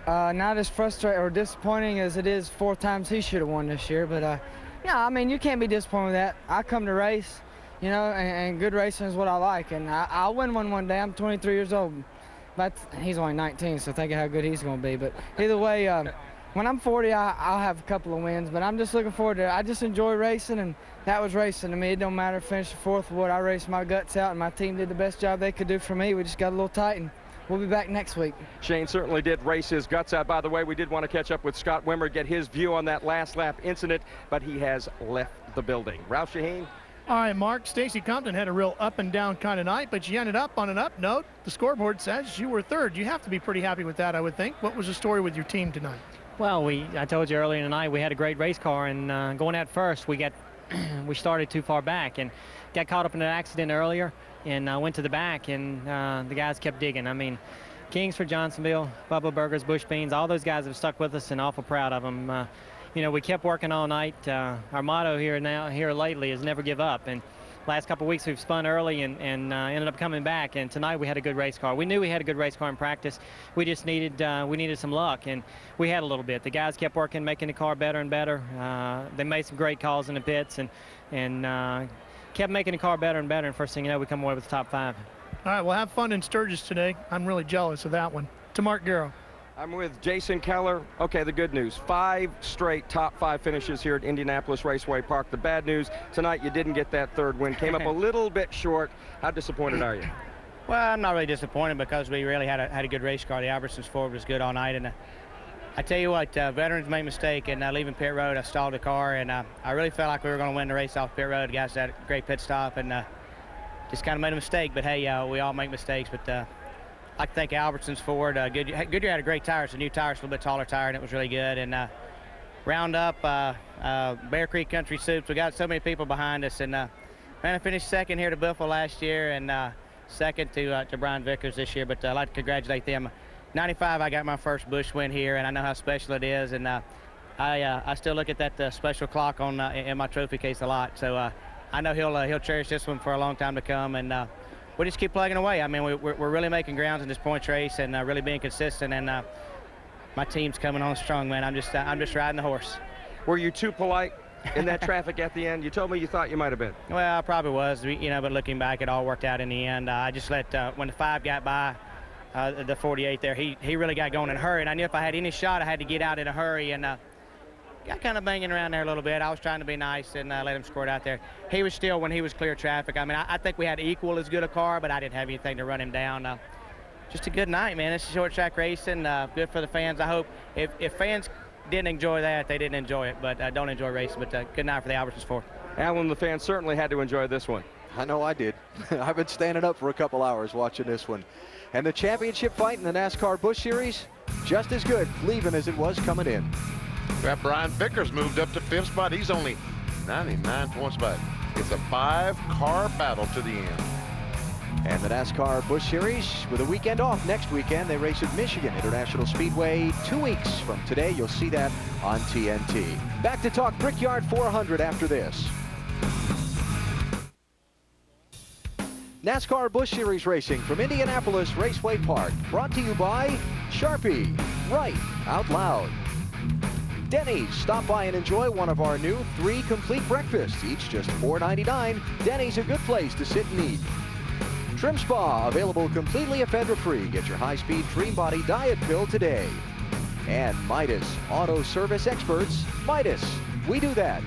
Not as frustrating or disappointing as it is 4 times he should have won this year. But, yeah, I mean, you can't be disappointed with that. I come to race. You know, and good racing is what I like, and I'll win one day. I'm 23 years old, but he's only 19, so think of how good he's going to be. But either way, when I'm 40, I'll have a couple of wins, but I'm just looking forward to it. I just enjoy racing, and that was racing to me. It don't matter if I finished fourth or what. I raced my guts out, and my team did the best job they could do for me. We just got a little tight, and we'll be back next week.
Shane certainly did race his guts out. By the way, we did want to catch up with Scott Wimmer, get his view on that last lap incident, but he has left the building. Ralph Shaheen.
All right, Mark, Stacy Compton had a real up and down kind of night, but you ended up on an up note. The scoreboard says you were third. You have to be pretty happy with that, I would think. What was the story with your team tonight?
Well, I told you earlier tonight we had a great race car, and going at first we got
we started too far back and got caught up in an accident earlier and went to the back, and the guys kept digging. I mean, Kingsford, Johnsonville, Bubba Burgers, Busch Beans, all those guys have stuck with us and awful proud of them. You know, we kept working all night. Our motto here lately is never give up. And last couple of weeks we've spun early and ended up coming back. And tonight we had a good race car. We knew we had a good race car in practice. We just needed some luck, and we had a little bit. The guys kept working, making the car better and better. They made some great calls in the pits and kept making the car better and better. And first thing you know, we come away with the top 5.
All right, well, have fun in Sturgis today. I'm really jealous of that one. To Mark Garrow.
I'm with Jason Keller. Okay, the good news, 5 straight top 5 finishes here at Indianapolis Raceway Park. The bad news, tonight you didn't get that 3rd win. Came up a little bit short. How disappointed are you?
Well, I'm not really disappointed because we really had a good race car. The Albertsons Ford was good all night. And I tell you what, veterans made a mistake in leaving pit road. I stalled the car, and I really felt like we were going to win the race off pit road. The guys had a great pit stop, and just kind of made a mistake. But, hey, we all make mistakes. But I'd like to thank Albertsons Ford. Goodyear had a great tire. It's a new tire, it's a little bit taller tire, and it was really good. And Roundup, Bear Creek Country Soups, we got so many people behind us. And man, I finished 2nd here to Buffalo last year, and 2nd to Brian Vickers this year. But I'd like to congratulate them. 95, I got my first Busch win here, and I know how special it is. And I still look at that special clock on in my trophy case a lot. So I know he'll cherish this one for a long time to come. And we'll just keep plugging away. I mean, we're really making grounds in this points race and really being consistent. And my team's coming on strong, man. I'm just riding the horse.
Were you too polite in that traffic at the end? You told me you thought you might have been.
Well, I probably was, but looking back, it all worked out in the end. I just let when the 5 got by the 48 there, he really got going in a hurry. And I knew if I had any shot, I had to get out in a hurry. And got kind of banging around there a little bit. I was trying to be nice and let him squirt out there. He was still, when he was clear traffic, I mean, I think we had equal as good a car, but I didn't have anything to run him down. Just a good night, man. It's short track racing, good for the fans. I hope if fans didn't enjoy that, they didn't enjoy it, but don't enjoy racing. But good night for the Albertsons Ford.
Alan, the fans certainly had to enjoy this one.
I know I did. I've been standing up for a couple hours watching this one. And the championship fight in the NASCAR Busch Series, just as good leaving as it was coming in.
Well, Brian Vickers moved up to 5th spot. He's only 99 points back. It's a 5-car battle to the end.
And the NASCAR Busch Series with a weekend off next weekend. They race at Michigan International Speedway 2 weeks from today. You'll see that on TNT. Back to talk Brickyard 400 after this. NASCAR Busch Series racing from Indianapolis Raceway Park. Brought to you by Sharpie. Right out loud. Denny's. Stop by and enjoy one of our new 3 complete breakfasts, each just $4.99. Denny's, a good place to sit and eat. Trim Spa, available completely offender-free. Get your high-speed Dream Body diet pill today. And Midas, auto service experts. Midas, we do that.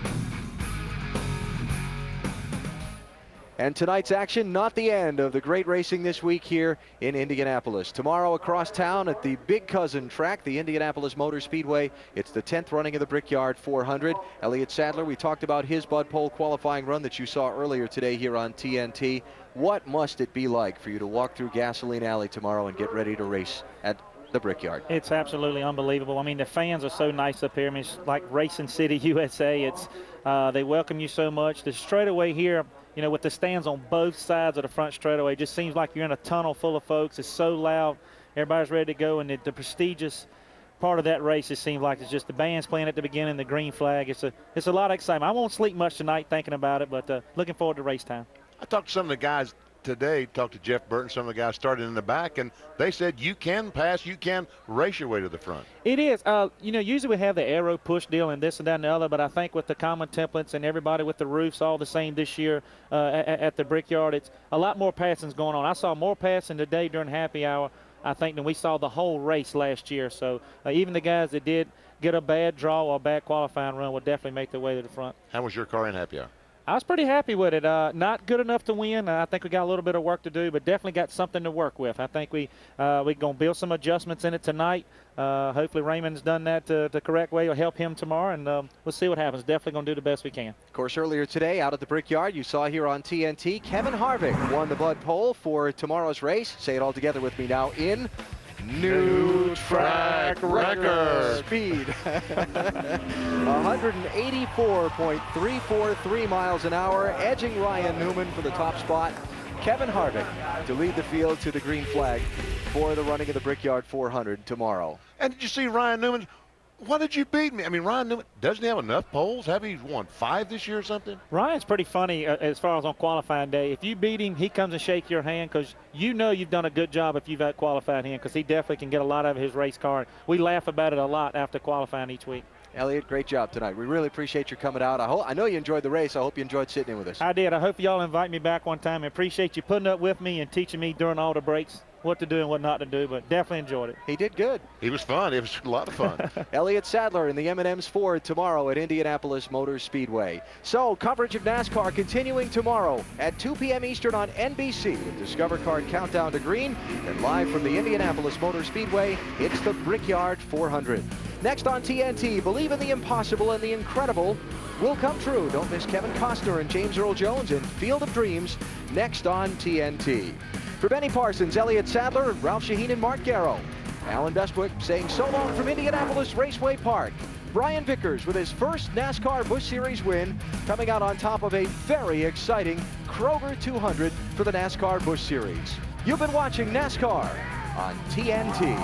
And tonight's action, not the end of the great racing this week here in Indianapolis. Tomorrow across town at the Big Cousin track, the Indianapolis Motor Speedway. It's the 10th running of the Brickyard 400. Elliott Sadler, we talked about his Bud Pole qualifying run that you saw earlier today here on TNT. What must it be like for you to walk through Gasoline Alley tomorrow and get ready to race at the Brickyard?
It's absolutely unbelievable. I mean, the fans are so nice up here. I mean, it's like Racing City, USA. It's they welcome you so much. The straightaway here, you know, with the stands on both sides of the front straightaway, it just seems like you're in a tunnel full of folks. It's so loud. Everybody's ready to go, and the prestigious part of that race, it seems like it's just the band's playing at the beginning, the green flag. It's a lot of excitement. I won't sleep much tonight thinking about it, but looking forward to race time.
I talked to some of the guys today, talked to Jeff Burton, some of the guys started in the back, and they said you can pass, you can race your way to the front.
It is. You know, usually we have the aero push deal and this and that and the other, but I think with the common templates and everybody with the roofs all the same this year at the Brickyard, it's a lot more passing's going on. I saw more passing today during happy hour, I think, than we saw the whole race last year. So even the guys that did get a bad draw or a bad qualifying run will definitely make their way to the front.
How was your car in happy hour?
I was pretty happy with it. Not good enough to win. I think we got a little bit of work to do, but definitely got something to work with. I think we're going to build some adjustments in it tonight. Hopefully Raymond's done that the correct way. Will help him tomorrow, and we'll see what happens. Definitely going to do the best we can.
Of course, earlier today out at the Brickyard, you saw here on TNT, Kevin Harvick won the Bud Pole for tomorrow's race. Say it all together with me now. In new
track record.
Speed. 184.343 miles an hour, edging Ryan Newman for the top spot. Kevin Harvick to lead the field to the green flag for the running of the Brickyard 400 tomorrow.
And did you see Ryan Newman? Why did you beat me? I mean, Ryan Newman, doesn't he have enough poles? Have he won 5 this year or something?
Ryan's pretty funny as far as on qualifying day. If you beat him, he comes and shake your hand because you know you've done a good job if you've out-qualified him, because he definitely can get a lot out of his race car. We laugh about it a lot after qualifying each week.
Elliot, great job tonight. We really appreciate you coming out. I know you enjoyed the race. I hope you enjoyed sitting in with us.
I did. I hope y'all invite me back one time. I appreciate you putting up with me and teaching me during all the breaks what to do and what not to do, but definitely enjoyed it.
He did good.
He was fun. It was a lot of fun.
Elliott Sadler in the M&M's Ford tomorrow at Indianapolis Motor Speedway. So coverage of NASCAR continuing tomorrow at 2 p.m. Eastern on NBC with Discover Card Countdown to Green. And live from the Indianapolis Motor Speedway, it's the Brickyard 400. Next on TNT, believe in the impossible and the incredible will come true. Don't miss Kevin Costner and James Earl Jones in Field of Dreams next on TNT. For Benny Parsons, Elliott Sadler, Ralph Shaheen, and Mark Garrow, Alan Bestwick saying so long from Indianapolis Raceway Park. Brian Vickers with his first NASCAR Busch Series win, coming out on top of a very exciting Kroger 200 for the NASCAR Busch Series. You've been watching NASCAR on TNT.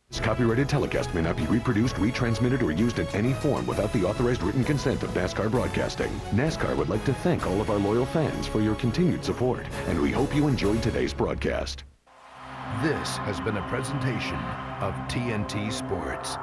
This copyrighted telecast may not be reproduced, retransmitted, or used in any form without the authorized written consent of NASCAR Broadcasting. NASCAR would like to thank all of our loyal fans for your continued support, and we hope you enjoyed today's broadcast.
This has been a presentation of TNT Sports.